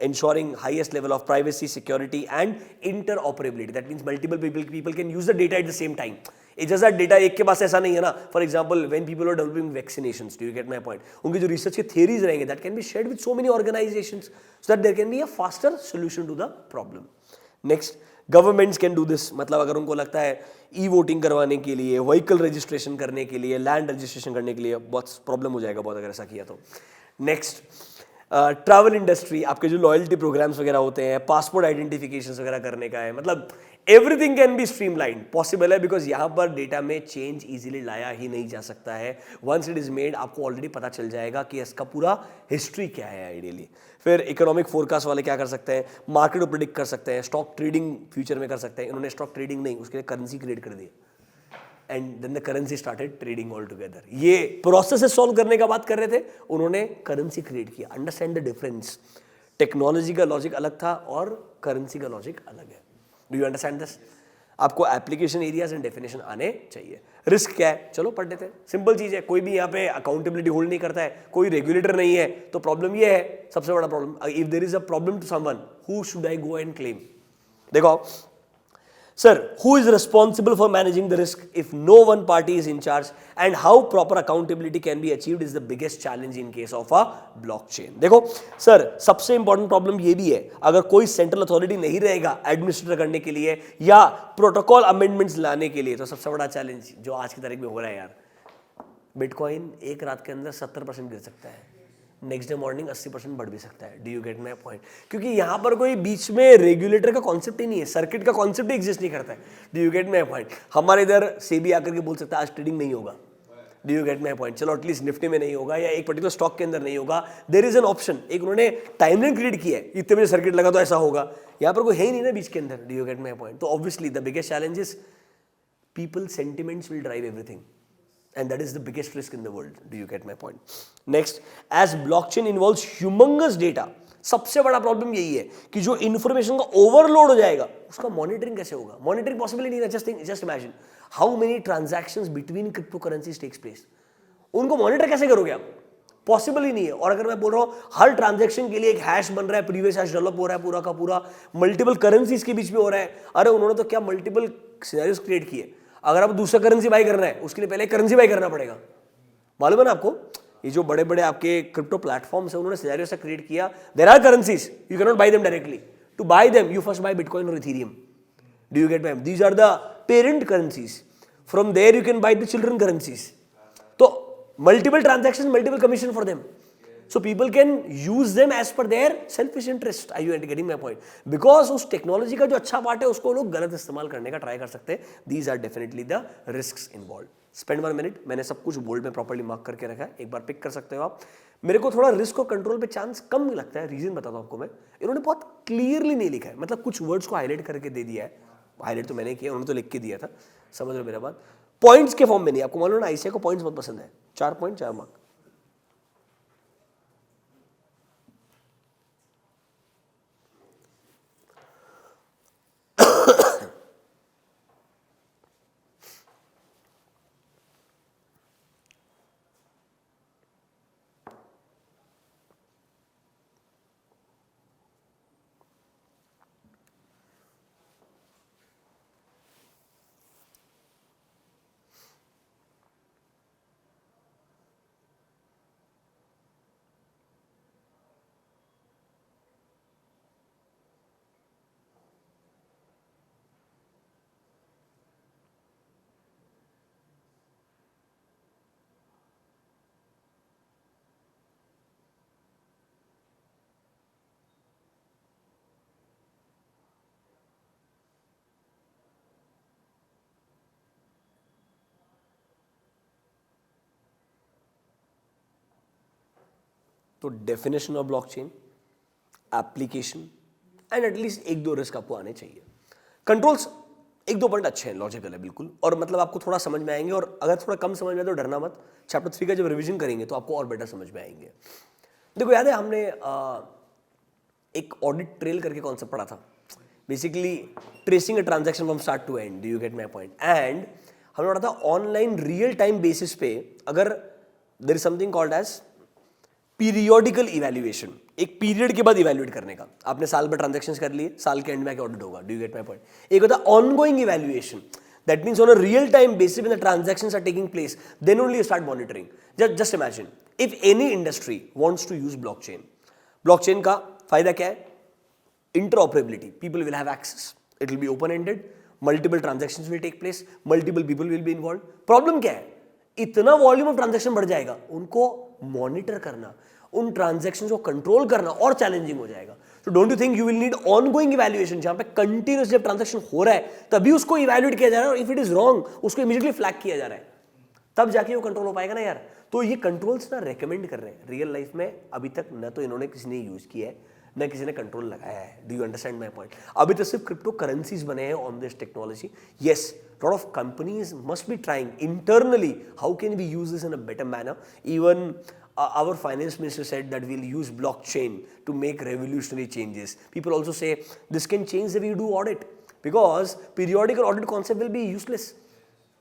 ensuring highest level of privacy, security and interoperability. That means multiple people can use the data at the same time. It's just that data एक के पास ऐसा नहीं है ना. For example, when people are developing vaccinations, do you get my point? उनकी जो research के theories रहेंगे, that can be shared with so many organizations so that there can be a faster solution to the problem. Next, governments can do this. मतलब अगर उनको लगता है e-voting करवाने के लिए, व्हीकल रजिस्ट्रेशन करने के लिए, लैंड रजिस्ट्रेशन करने के लिए बहुत प्रॉब्लम हो जाएगा बहुत अगर ऐसा किया तो. नेक्स्ट, ट्रैवल इंडस्ट्री, आपके जो लॉयल्टी प्रोग्राम्स वगैरह होते हैं, पासपोर्ट आइडेंटिफिकेशन वगैरह करने का है, मतलब everything can be streamlined. Possible है बिकॉज यहाँ पर डेटा में चेंज इजीली लाया ही नहीं जा सकता है. वंस इट इज मेड आपको ऑलरेडी पता चल जाएगा कि इसका पूरा हिस्ट्री क्या है आइडियली. फिर इकोनॉमिक फोरकास्ट वाले क्या कर सकते हैं, मार्केट को प्रिडिक्ट कर सकते हैं, स्टॉक ट्रेडिंग फ्यूचर में कर सकते हैं. इन्होंने स्टॉक ट्रेडिंग नहीं, उसके लिए करेंसी क्रिएट कर दी and then the currency started trading all together. ये प्रोसेस सॉल्व करने का बात कर रहे थे, उन्होंने करेंसी क्रिएट किया. Understand the difference. टेक्नोलॉजी का लॉजिक अलग था और करेंसी का लॉजिक अलग है. Do you understand this? आपको एप्लीकेशन एरियाज एंड डेफिनेशन आने चाहिए. रिस्क क्या है, चलो पढ़ लेते हैं. सिंपल चीज है, कोई भी यहाँ पे अकाउंटेबिलिटी होल्ड नहीं करता है, कोई रेगुलेटर नहीं है, तो प्रॉब्लम ये है सबसे बड़ा problem. If there is a problem to someone, who should I go and claim? देखो sir, who is responsible for managing the risk if no one party is in charge, and how proper accountability can be achieved is the biggest challenge in case of a blockchain. देखो sir, सबसे important problem ये भी है, अगर कोई central authority नहीं रहेगा administrate करने के लिए या प्रोटोकॉल अमेंडमेंट्स लाने के लिए, तो सबसे बड़ा चैलेंज जो आज की तारीख में हो रहा है यार, बिटकॉइन एक रात के अंदर 70% गिर सकता है, नेक्स्ट डे मॉर्निंग 80% बढ़ भी सकता है. Do you get my point? क्योंकि यहाँ पर कोई बीच में रेगुलेटर का कॉन्सेप्ट ही नहीं है, सर्किट का कॉन्सेप्ट ही एग्जिस्ट नहीं करता है. Do you get my point? हमारे इधर सेबी आकर के बोल सकता है आज ट्रेडिंग नहीं होगा. Do you get my point? चलो एटलीस्ट निफ्टी में नहीं होगा या एक पर्टिकुलर स्टॉक के अंदर नहीं होगा. There is an option. एक उन्होंने टाइमलाइन क्रिएट किया है, इतने बजे सर्किट लगा तो ऐसा होगा. यहाँ पर कोई है ही नहीं ना बीच के अंदर. Do you get my point? तो obviously the biggest challenge is people sentiments will drive everything. And that is the biggest risk in the world. Do you get my point? Next, as blockchain involves humongous data, सबसे बड़ा problem यही है कि जो information का overload हो जाएगा उसका मॉनिटरिंग कैसे होगा? मॉनिटरिंग पॉसिबल नहीं है. Just imagine how many transactions between crypto currencies takes place. उनको मॉनिटर कैसे करोगे आप? पॉसिबल ही नहीं है। और अगर मैं बोल रहा हूं हर ट्रांजैक्शन के लिए एक हैश बन रहा है, प्रीवियस हैश डेवलप हो रहा है पूरा का पूरा, मल्टीपल करेंसीज के बीच में हो रहा है, अरे उन्होंने तो क्या मल्टीपल सिनेरियोस क्रिएट किए। अगर आप दूसरा करेंसी बाई करना है उसके लिए पहले करेंसी बाई करना पड़ेगा। मालूम है ना आपको, ये जो बड़े बड़े आपके क्रिप्टो प्लेटफॉर्म्स है उन्होंने सिनेरियो से क्रिएट किया, there are currencies, you can not buy them directly. To buy them you first buy bitcoin और Ethereum. Do you get my? These are the parent currencies, from there you can buy the children currencies. तो multiple transaction, multiple commission for them, so people can use them as per their selfish interest. Are you getting my point? Because उस technology का जो अच्छा part है उसको लोग गलत इस्तेमाल करने का ट्राई कर सकते हैं। These are definitely the risks involved. Spend 1 minute, मैंने सब कुछ बोल्ड में प्रॉपर्ली मार्क करके रखा है, एक बार पिक कर सकते हो आप। मेरे को थोड़ा रिस्क और कंट्रोल पे चांस कम लगता है, रीजन बताता हूं आपको मैं। इन्होंने बहुत क्लियरली नहीं लिखा है, मतलब कुछ वर्ड्स को हाईलाइट करके दे दिया है, हाईलाइट तो मैंने किया, उन्होंने तो लिख के दिया था, समझ लो मेरा बात। पॉइंट्स के फॉर्म में नहीं, आपको मालूम ना आईसीआई को पॉइंट्स बहुत पसंद है, 4 पॉइंट 4 मार्क। तो definition of blockchain, application and at least 1-2 risk आपको आने चाहिए। कंट्रोल्स 1-2 पॉइंट अच्छे हैं, लॉजिकल है बिल्कुल, और मतलब आपको थोड़ा समझ में आएंगे, और अगर थोड़ा कम समझ में आए तो डरना मत, चैप्टर 3 का जब रिवीजन करेंगे तो आपको और बेटर समझ में आएंगे। देखो याद है हमने एक ऑडिट ट्रेल करके कॉन्सेप्ट पढ़ा था, basically tracing a transaction from start to end. Do you get my point? And हमने पढ़ा था ऑनलाइन रियल टाइम बेसिस पे अगर there is something called as periodical evaluation, एक पीरियड के बाद इवैल्यूएट करने का। आपने साल भर ट्रांजैक्शंस कर लिए, साल के एंड में आके ऑडिट होगा। Do you get my point? एक होता है ongoing evaluation, that means on a real time basis when the transactions are taking place, then only you start monitoring. Just imagine if any industry wants to use blockchain, blockchain का फायदा क्या है? Interoperability, people will have access, it will be open ended, multiple transactions will take place, multiple people will be involve. Problem क्या है? इतना volume of transaction बढ़ जाएगा, उनको मॉनिटर करना, उन ट्रांजैक्शंस को कंट्रोल करना और चैलेंजिंग हो जाएगा। तो don't you think you will need ongoing evaluation, जहां पे कंटिन्यूअस जब ट्रांजैक्शन हो रहा है तभी उसको इवैल्यूएट किया जा रहा है, और इफ इट इज रॉन्ग उसको इमीडिएटली फ्लैग किया जा रहा है, तब जाके वो कंट्रोल हो पाएगा ना यार। तो ये कंट्रोल्स ना रेकमेंड कर रहे हैं रियल लाइफ में, अभी तक न तो इन्होंने किसी ने यूज किया है न किसी ने कंट्रोल लगाया है। Do you understand my point? अभी तो सिर्फ क्रिप्टो करेंसीज बने हैं on this technology. Yes, lot of companies must be trying internally how can we use this in a better manner. Even our finance minister said that we'll use blockchain to make revolutionary changes. People also say this can change the way you do audit, because periodical audit concept will be useless.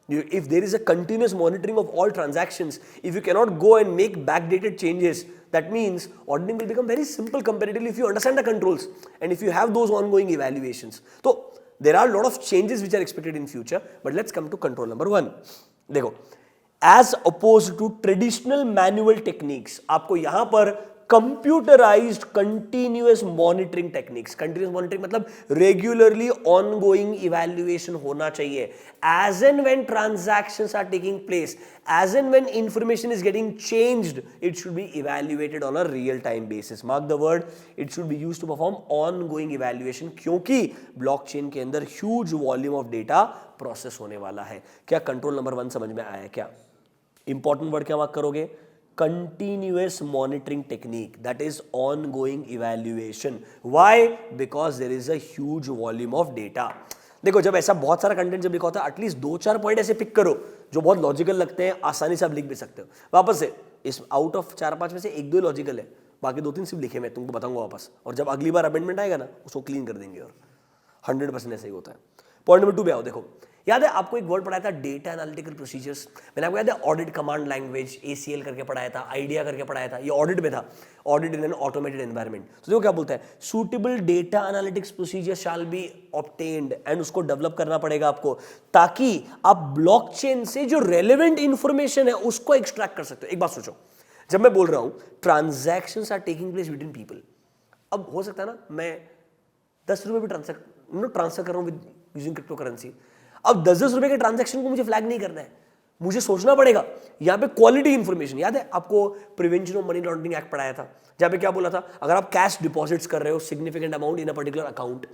If there is a continuous monitoring of all transactions, if you cannot go and make backdated changes, that means auditing will become very simple comparatively if you understand the controls and if you have those ongoing evaluations. So there are a lot of changes which are expected in future, but let's come to control number 1. देखो, as oppose to traditional manual techniques, आपको यहां पर computerised continuous monitoring techniques, continuous monitoring मतलब regularly ongoing evaluation होना चाहिए। As and when transactions are taking place, as and when information is getting changed, it should be evaluated on a real time basis. Mark the word, it should be used to perform ongoing evaluation, क्योंकि blockchain के अंदर huge volume of data process होने वाला है। क्या control number 1 समझ में आया? क्या इंपॉर्टेंट वर्ड क्या मार्क करोगे? Continuous monitoring technique, that is ongoing evaluation. Why? Because there is a huge volume of data. देखो, जब ऐसा बहुत सारा कंटेंट जब लिखा होता है, एटलीस्ट 2-4 पॉइंट ऐसे पिक करो जो बहुत लॉजिकल लगते हैं, आसानी से आप लिख भी सकते हो। वापस से इस आउट ऑफ 4-5 में से 1-2 लॉजिकल है, बाकी 2-3 सिर्फ लिखे मैं तुमको बताऊंगा वापस, और जब अगली बार अमेंडमेंट आएगा ना उसको क्लीन कर देंगे, और 100% ऐसा ही होता है। पॉइंट नंबर 2 पे आओ। देखो, याद है आपको एक वर्ड पढ़ाया था डेटा एनालिटिकल प्रोसीजर्स, मैंने आपको याद है ऑडिट कमांड लैंग्वेज ACL करके पढ़ाया था, आइडिया करके पढ़ाया था, ये ऑडिट में था, audit in an automated environment. तो देखो क्या बोलता है, suitable data analytics procedure shall be obtained, and उसको डेवलप करना पड़ेगा आपको ताकि आप ब्लॉकचेन से जो रेलेवेंट इंफॉर्मेशन है उसको एक्सट्रैक्ट कर सकते हो। एक बात सोचो, जब मैं बोल रहा हूं transactions are taking place between people, अब हो सकता है ना मैं 10 रुपए भी ट्रांसफर कर रहा हूं विद यूजिंग क्रिप्टो करेंसी, अब 10-10 रुपए के ट्रांजैक्शन को मुझे फ्लैग नहीं करना है, मुझे सोचना पड़ेगा। यहां पे क्वालिटी इंफॉर्मेशन, याद है आपको prevention of money laundering act पढ़ाया था, जहां पे क्या बोला था, अगर आप कैश डिपॉजिट्स कर रहे हो significant amount in a particular account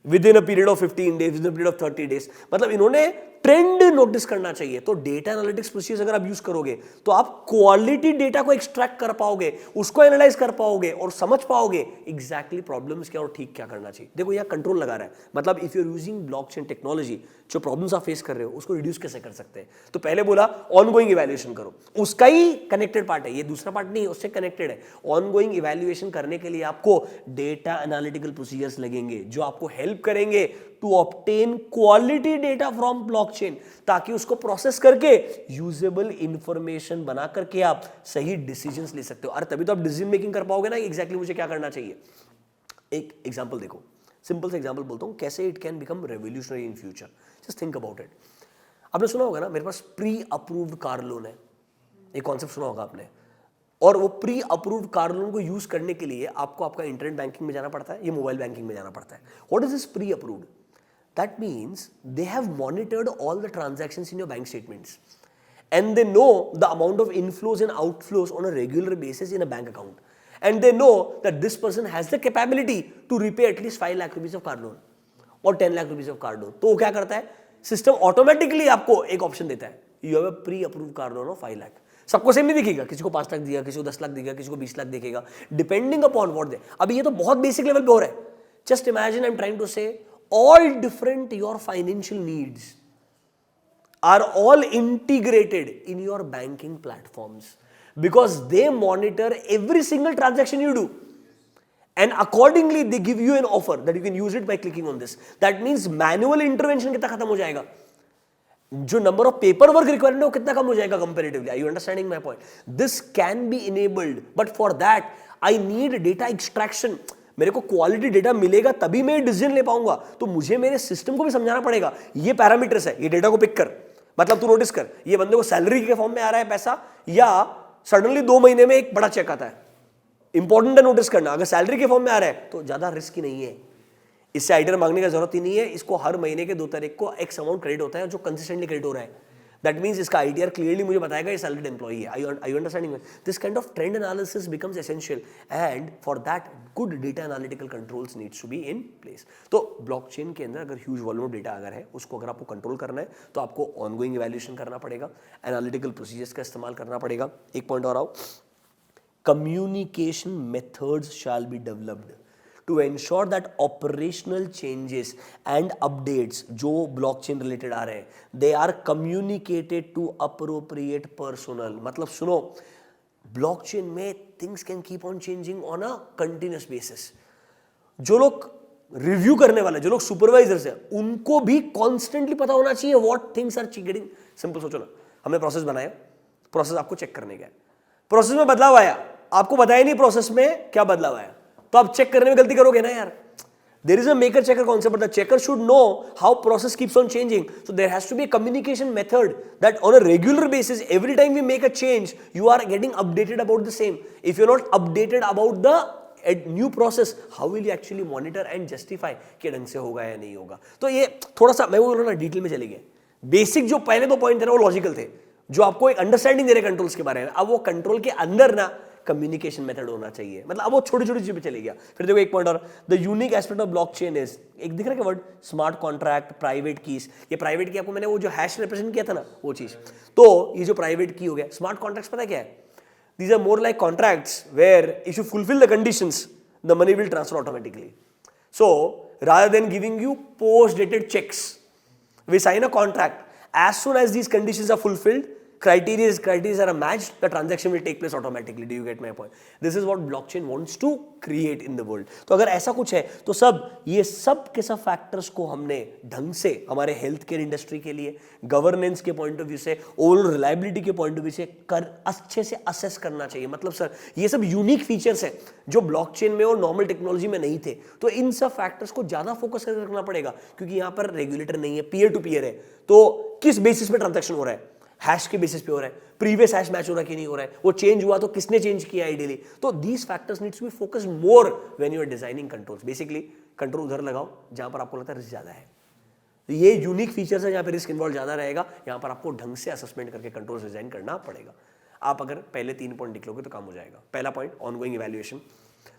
with in a period of 15 days, with in a period of 30 days, मतलब इन्होंने ट्रेंड नोटिस करना चाहिए। तो डेटा एनालिटिक्स प्रोसीजर्स अगर आप यूज करोगे तो आप क्वालिटी डेटा को एक्सट्रैक्ट कर पाओगे, उसको एनालाइज कर पाओगे और समझ पाओगे एग्जैक्टली प्रॉब्लम्स क्या और ठीक क्या करना चाहिए। देखो यहाँ कंट्रोल लगा रहा है, मतलब if you are using blockchain technology, जो प्रॉब्लम्स आप फेस कर रहे हो उसको रिड्यूस कैसे कर सकते हैं। तो पहले बोला ऑनगोइंग इवैल्यूएशन करो, उसका ही कनेक्टेड पार्ट है, ये दूसरा पार्ट नहीं, उससे कनेक्टेड है। ऑनगोइंग इवैल्यूएशन करने के लिए आपको डेटा एनालिटिकल प्रोसीजर्स लगेंगे जो आपको हेल्प करेंगे to obtain quality data from blockchain, ताकि उसको प्रोसेस करके यूजेबल इंफॉर्मेशन बना करके आप सही डिसीजंस ले सकते हो। अरे तभी तो आप डिसीजन मेकिंग कर पाओगे ना एग्जैक्टली मुझे क्या करना चाहिए। एक एग्जांपल देखो, सिंपल सा एग्जांपल बोलता हूं कैसे it can become revolutionary in future. Just think about it. आपने सुना होगा ना मेरे पास प्री अप्रूव्ड कार लोन है, एक कॉन्सेप्ट सुना होगा आपने, और वो प्री अप्रूव्ड कार लोन को यूज करने के लिए आपको आपका इंटरनेट बैंकिंग में जाना पड़ता है, ये मोबाइल बैंकिंग में जाना पड़ता है। What is this pre approved? That means they have monitored all the transactions in your bank statements and they know the amount of inflows and outflows on a regular basis in a bank account, and they know that this person has the capability to repay at least 5 lakh rupees of car loan or 10 lakh rupees of car loan। तो वो क्या करता है, system automatically आपको एक option देता है, you have a pre approved car loan of 5 lakh. सबको सेम नहीं दिखेगा, किसी को 5 लाख दिखेगा, किसी को 10 लाख दिखेगा, किसी को 20 लाख दिखेगा, डिपेंडिंग अपॉन व्हाट दे। अभी ये तो बहुत बेसिक लेवल पे हो रहा है। Just imagine I am trying to say all different your financial needs are all integrated in your banking platforms because they monitor every single transaction you do, and accordingly they give you an offer that you can use it by clicking on this। That means manual intervention कितना खत्म हो जाएगा, जो number of paper work required है वो कितना कम हो जाएगा comparatively. Are you understanding my point? This can be enabled, but for that I need data extraction. मेरे को क्वालिटी डेटा मिलेगा तभी मैं डिसीजन ले पाऊंगा, तो मुझे मेरे सिस्टम को भी समझाना पड़ेगा ये पैरामीटर्स है, ये डेटा को पिक कर। मतलब तू नोटिस कर, ये बंदे को सैलरी के फॉर्म में आ रहा है पैसा, या सडनली 2 महीने में एक बड़ा चेक आता है। इंपॉर्टेंट है नोटिस करना, अगर सैलरी के फॉर्म में आ रहा है तो ज्यादा रिस्क नहीं है, इससे आइडिया मांगने की जरूरत ही नहीं है। इसको हर महीने के 2 तारीख को एक्स अमाउंट क्रेडिट होता है जो कंसिस्टेंटली क्रेडिट हो रहा है। दैट मीन्स इसका आइडिया क्लियरली मुझे बताएगा ये सैलरीड एम्प्लॉई है। I you understanding? This kind of trend analysis becomes essential, and for that good data analytical controls needs to be in place. तो ब्लॉकचेन के अंदर अगर ह्यूज वॉल्यूम ऑफ डेटा अगर है, उसको अगर आपको कंट्रोल करना है तो आपको ऑनगोइंग इवैल्यूएशन करना पड़ेगा, एनालिटिकल प्रोसीजर्स का इस्तेमाल करना पड़ेगा। एक पॉइंट और आओ, communication methods shall be developed to ensure that operational changes and updates जो blockchain related आ रहे हैं, they are communicated to appropriate personnel। मतलब सुनो, blockchain में things can keep on changing on a continuous basis। जो लोग रिव्यू करने वाले, जो लोग सुपरवाइजर्स हैं, उनको भी कॉन्स्टेंटली पता होना चाहिए what things are getting. Simple सोचो ना, हमने प्रोसेस बनाया, प्रोसेस आपको चेक करने का है, प्रोसेस में बदलाव आया, आपको बताया नहीं प्रोसेस में क्या बदलाव आया, तो आप चेक करने में गलती करोगे ना यार। There is a maker checker concept, but the checker should know how process keeps on changing. So there has to be a communication method that on a regular basis, every time we make a change, you are getting updated about the same. If you're not updated about the new process, how will you actually monitor and justify कि ढंग से होगा या नहीं होगा? तो ये थोड़ा सा मैं बोल रहा हूँ ना, डिटेल में चले गए। बेसिक जो पहले 2 पॉइंट थे ना वो लॉजिकल थे, जो आपको एक अंडरस्टैंडिंग दे रहे कंट्रोल्स के बारे में। अब वो कंट्रोल के अंदर ना कम्युनिकेशन मेथड होना चाहिए, मतलब अब वो छोटी छोटी चीजों पे चले गया। फिर देखो एक पॉइंट और, the unique aspect of blockchain is, एक दिख रहा है क्या word, smart contract, private keys. ये प्राइवेट की आपको मैंने वो जो हैश रिप्रेजेंट किया था ना वो चीज, तो ये जो प्राइवेट की हो गया। स्मार्ट कॉन्ट्रैक्ट्स पता है क्या है? These are more like contracts where if you fulfil the conditions the money will transfer automatically. So rather than giving you post dated cheques, we sign a contract, as soon as these conditions are fulfilled, criteria are matched, the transaction will take place automatically. Do you get my point? This is what blockchain wants to create in the world. तो अगर ऐसा कुछ है तो ये सब के सब फैक्टर्स को हमने ढंग से हमारे हेल्थ केयर इंडस्ट्री के लिए, गवर्नेंस के पॉइंट ऑफ व्यू से, ओवरऑल रिलायबिलिटी के पॉइंट ऑफ व्यू से अच्छे से असेस करना चाहिए. मतलब सर ये सब यूनिक फीचर्स है जो ब्लॉकचेन में और नॉर्मल टेक्नोलॉजी में नहीं थे, तो इन सब फैक्टर्स को ज्यादा फोकस करके रखना पड़ेगा, क्योंकि यहां पर रेगुलेटर नहीं है, पीयर टू पीयर है. तो किस बेसिस पे ट्रांजैक्शन हो रहा है? हैश के बेसिस पे हो रहा है, प्रीवियस हैश मैच हो रहा है कि नहीं हो रहा है, वो चेंज हुआ तो किसने चेंज किया आइडियली. तो these factors needs to be focused more when you are designing controls. Basically control उधर लगाओ जहां पर आपको लगता है रिस्क ज्यादा है. ये यूनिक फीचर्स है जहां पे रिस्क इन्वॉल्व ज्यादा रहेगा, यहां पर आपको ढंग से असेसमेंट करके कंट्रोल डिजाइन करना पड़ेगा. आप अगर पहले 3 पॉइंट लिख लोगे तो काम हो जाएगा. पहला पॉइंट ऑनगोइंग इवैल्यूएशन,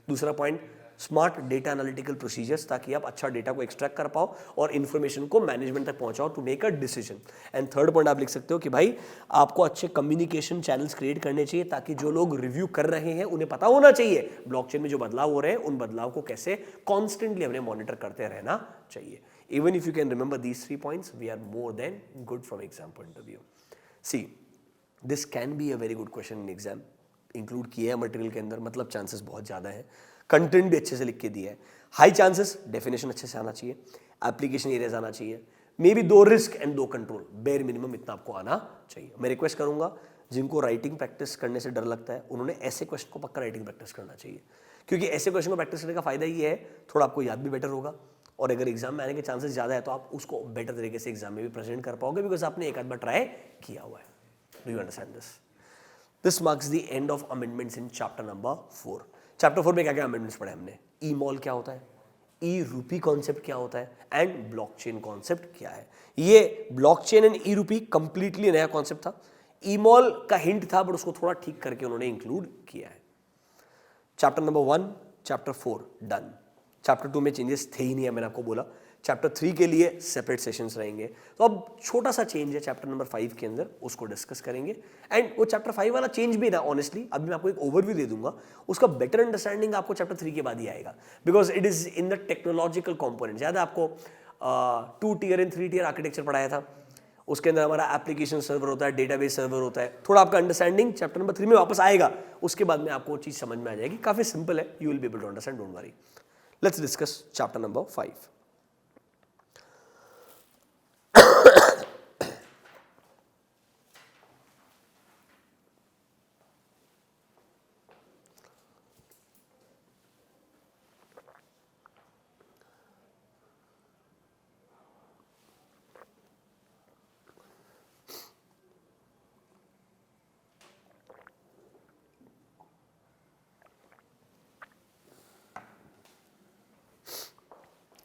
दूसरा point smart data analytical procedures, ताकि आप अच्छा डेटा को एक्सट्रैक्ट कर पाओ और इन्फॉर्मेशन को मैनेजमेंट तक पहुंचाओ to make a decision. And third point आप लिख सकते हो कि भाई आपको अच्छे कम्युनिकेशन चैनल्स क्रिएट करने चाहिए, ताकि जो लोग रिव्यू कर रहे हैं उन्हें पता होना चाहिए ब्लॉकचेन में जो बदलाव हो रहे हैं उन बदलाव को कैसे कॉन्स्टेंटली हमें मॉनिटर करते रहना चाहिए. Even if you can remember these 3 points, we are more than good from exam point of view. See, this can be a very good question in exam. Include किया है मटेरियल के अंदर, मतलब chances बहुत ज़्यादा है. कंटेंट भी अच्छे से लिख के दिया है. हाई चांसेस, डेफिनेशन अच्छे से आना चाहिए, एप्लीकेशन एरियाज आना चाहिए, may be 2 risk and 2 control, bare minimum इतना आपको आना चाहिए. मैं रिक्वेस्ट करूंगा जिनको राइटिंग प्रैक्टिस करने से डर लगता है उन्होंने ऐसे क्वेश्चन को पक्का राइटिंग प्रैक्टिस करना चाहिए, क्योंकि ऐसे क्वेश्चन को प्रैक्टिस करने का फायदा ये है थोड़ा आपको याद भी बेटर होगा, और अगर एग्जाम में आने के चांसेस ज़्यादा है तो आप उसको बेटर तरीके से एग्जाम में भी प्रेजेंट कर पाओगे, बिकॉज आपने एक आध बार ट्राई किया हुआ है. Do you understand this? This marks the end of amendments in chapter number 4. Chapter 4 में क्या क्या अमेंडमेंट्स पढ़े हमने? ई मॉल क्या होता है, ई रूपी कॉन्सेप्ट क्या होता है, एंड ब्लॉकचेन कॉन्सेप्ट क्या है. ये ब्लॉकचेन एंड ई रूपी कंप्लीटली नया कॉन्सेप्ट था. ई मॉल का हिंट था बट उसको थोड़ा ठीक करके उन्होंने इंक्लूड किया है. Chapter number 1, chapter 4 done. Chapter 2 में चेंजेस थे ही नहीं है, मैंने आपको बोला. चैप्टर 3 के लिए सेपरेट सेशंस रहेंगे. तो अब छोटा सा चेंज है चैप्टर नंबर 5 के अंदर, उसको डिस्कस करेंगे. एंड वो चैप्टर 5 वाला चेंज भी ना, ऑनेस्टली अभी मैं आपको एक ओवरव्यू दे दूंगा, उसका बेटर अंडरस्टैंडिंग आपको चैप्टर 3 के बाद ही आएगा, because it is in the technological component. याद है आपको 2 टियर एंड 3 टियर आर्किटेक्चर पढ़ाया था, उसके अंदर हमारा एप्लीकेशन सर्वर होता है, डेटाबेस सर्वर होता है. थोड़ा आपका अंडरस्टैंडिंग चैप्टर नंबर 3 में वापस आएगा, उसके बाद में आपको वो चीज़ समझ में आ जाएगी. काफ़ी सिंपल है, you will be able to understand, don't worry. Let's discuss chapter number 5.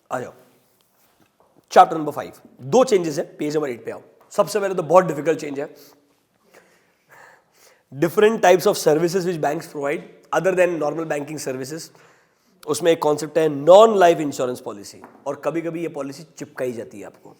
आ जाओ चैप्टर नंबर 5. 2 चेंजेस है, पेज नंबर 8 पे आओ. सबसे पहले तो बहुत डिफिकल्ट चेंज है, different types of services which banks provide other than normal banking services. उसमें एक कॉन्सेप्ट है नॉन लाइफ इंश्योरेंस पॉलिसी, और कभी कभी ये पॉलिसी चिपकाई जाती है आपको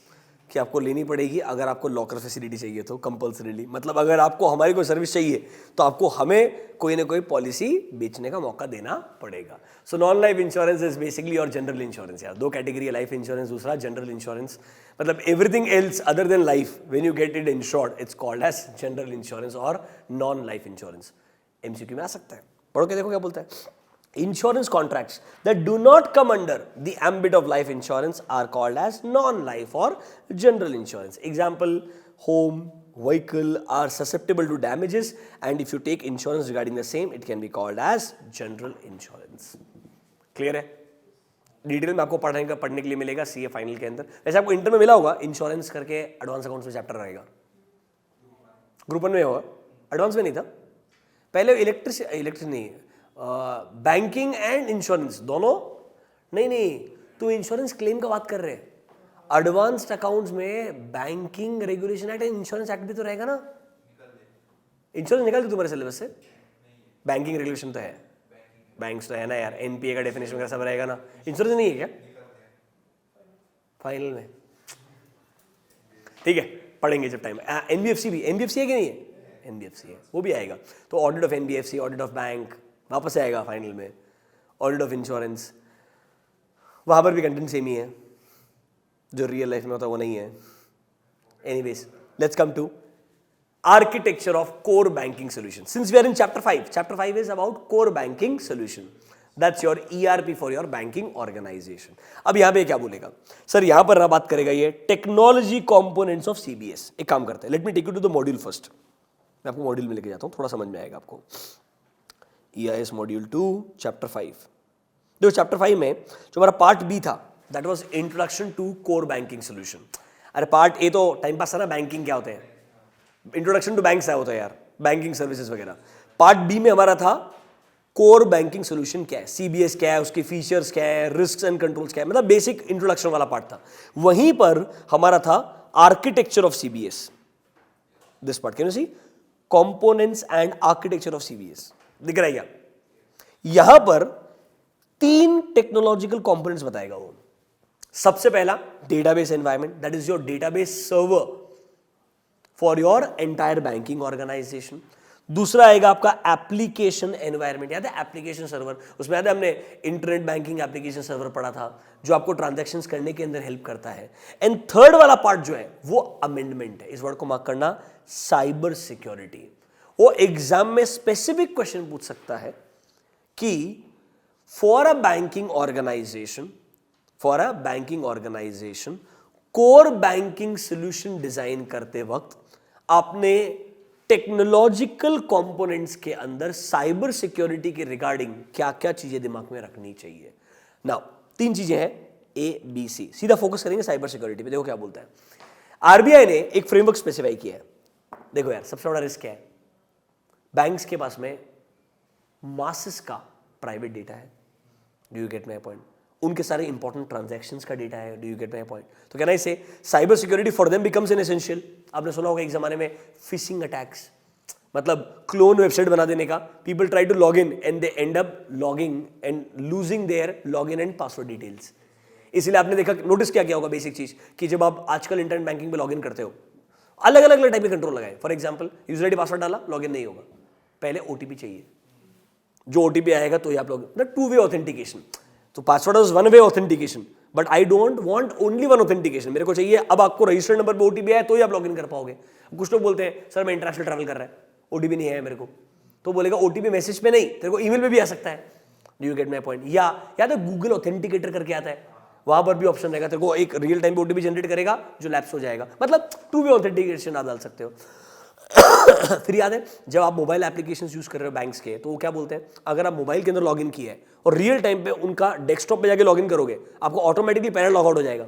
कि आपको लेनी पड़ेगी अगर आपको लॉकर फैसिलिटी चाहिए तो कंपल्सरीली. मतलब अगर आपको हमारी कोई सर्विस चाहिए तो आपको हमें कोई ना कोई पॉलिसी बेचने का मौका देना पड़ेगा. So non life insurance is basically और जनरल इंश्योरेंस. यार 2 कैटेगरी है, लाइफ इंश्योरेंस, दूसरा जनरल इंश्योरेंस. मतलब everything else other than life when you get it insured it's called as general insurance और नॉन लाइफ इंश्योरेंस. एमसीक्यू में आ सकता है, पढ़ो के देखो क्या बोलता है. Insurance contracts that do not come under the ambit of life insurance are called as non-life or general insurance. Example, home, vehicle are susceptible to damages, and if you take insurance regarding the same, it can be called as general insurance. Clear है? Detail में आपको पढ़ने के लिए मिलेगा CA final के अंदर. वैसे आपको इंटर में मिला होगा इंश्योरेंस करके एडवांस अकाउंट्स में चैप्टर रहेगा, ग्रुप 1 में होगा, एडवांस में नहीं था. पहले इलेक्ट्रिक नहीं, बैंकिंग एंड इंश्योरेंस दोनों नहीं, तो इंश्योरेंस क्लेम का बात कर रहे हैं. एडवांस्ड अकाउंट्स में banking regulation act and insurance act भी तो रहेगा ना. इंश्योरेंस निकाल दो तुम्हारे सिलेबस से, बैंकिंग रेगुलेशन तो है, बैंक्स तो है ना यार, एनपीए का डेफिनेशन वगैरह सब रहेगा ना. इंश्योरेंस नहीं है क्या फाइनल में? ठीक है, पढ़ेंगे जब टाइम. एनबीएफसी भी, एनबीएफसी है कि नहीं है? एनबीएफसी है, वो भी आएगा. तो audit of NBFC, audit of bank वापस आएगा फाइनल में. ऑडिट ऑफ इंश्योरेंस, वहां पर भी कंटेंट सेम ही है, जो रियल लाइफ में होता है वो नहीं है. Anyways let's come to architecture of core banking solution. Since we are in chapter 5 is about core banking solution. That's your ERP for your banking organization. अब यहां पे क्या बोलेगा सर, यहां पर ना बात करेगा ये टेक्नोलॉजी कंपोनेंट्स ऑफ सीबीएस. एक काम करते हैं, let me take you to the module first. मैं आपको मॉड्यूल में लेके जाता हूं, थोड़ा समझ में आएगा आपको. EIS module 2 chapter 5. देखो चैप्टर 5 में जो हमारा पार्ट बी था, that was introduction to core banking solution. अरे पार्ट ए तो टाइम पास था ना, बैंकिंग क्या होते हैं, इंट्रोडक्शन टू बैंक्स होता है यार, बैंकिंग सर्विसेज वगैरह. पार्ट बी में हमारा था कोर बैंकिंग सोल्यूशन क्या है, सीबीएस क्या है, उसके फीचर्स क्या है, रिस्क एंड कंट्रोल्स क्या है, मतलब बेसिक इंट्रोडक्शन वाला पार्ट था. वहीं पर हमारा था architecture of CBS. This part can you see, components and architecture of CBS. दिख रहा है क्या? यहां पर 3 टेक्नोलॉजिकल कंपोनेंट्स बताएगा वो. सबसे पहला database environment, that is your database server for your entire banking organisation. दूसरा आएगा आपका एप्लीकेशन एनवायरनमेंट. याद है एप्लीकेशन सर्वर, उसमें याद है हमने इंटरनेट बैंकिंग एप्लीकेशन सर्वर पढ़ा था जो आपको ट्रांजैक्शंस करने के अंदर हेल्प करता है. एंड थर्ड वाला पार्ट जो है वो अमेंडमेंट है. इस वर्ड को मार्क करना, साइबर सिक्योरिटी. वो एग्जाम में स्पेसिफिक क्वेश्चन पूछ सकता है कि for a banking organisation core banking solution design करते वक्त आपने टेक्नोलॉजिकल कंपोनेंट्स के अंदर साइबर सिक्योरिटी के रिगार्डिंग क्या क्या चीजें दिमाग में रखनी चाहिए. नाउ 3 चीजें हैं ABC. सीधा फोकस करेंगे साइबर सिक्योरिटी पे. देखो क्या बोलता है. आरबीआई ने एक फ्रेमवर्क स्पेसिफाई किया है. देखो यार सबसे बड़ा रिस्क क्या है, बैंक्स के पास में मासेस का प्राइवेट डेटा है. Do you get my point? उनके सारे इंपॉर्टेंट ट्रांजैक्शंस का डेटा है. Do you get my point? तो कहना इसे cyber security for them becomes an essential. आपने सुना होगा एक जमाने में फिशिंग अटैक्स, मतलब क्लोन वेबसाइट बना देने का. People try to log in and they end up logging and losing their log in and password details. इसलिए आपने देखा, नोटिस क्या किया होगा बेसिक चीज कि जब आप आजकल इंटरनेट बैंकिंग पे लॉग इन करते हो, अलग अलग टाइप के कंट्रोल लगाए. For example user ID password डाला, लॉग इन नहीं होगा, पहले ओटीपी चाहिए. जो ओटीपी आएगा तो ही आप लॉग इन, 2 वे ऑथेंटिकेशन. तो password is 1 way authentication, but I don't want only 1 authentication. मेरे को चाहिए अब आपको रजिस्टर्ड नंबर पे ओटीपी आया तो ही आप लॉगिन कर पाओगे. कुछ लोग बोलते हैं सर मैं इंटरनेशनल ट्रैवल कर रहा है, ओटीपी नहीं है मेरे को, तो बोलेगा ओटीपी मैसेज पे नहीं, तेरे को ईमेल पे भी आ सकता है. Do you get my point? या याद है गूगल ऑथेंटिकेटर करके आता है, वहां पर भी ऑप्शन रहेगा, तेरे को एक रियल टाइम पे ओटीपी जनरेट करेगा जो लैप्स हो जाएगा. मतलब 2 वे ऑथेंटिकेशन आप डाल सकते हो. फिर याद है जब आप मोबाइल एप्लीकेशंस यूज कर रहे हो बैंक्स के, तो वो क्या बोलते हैं, अगर आप मोबाइल के अंदर लॉगिन किया है और रियल टाइम पे उनका डेस्कटॉप पे जाके लॉगिन करोगे, आपको ऑटोमेटिकली पैरेंट लॉग आउट हो जाएगा.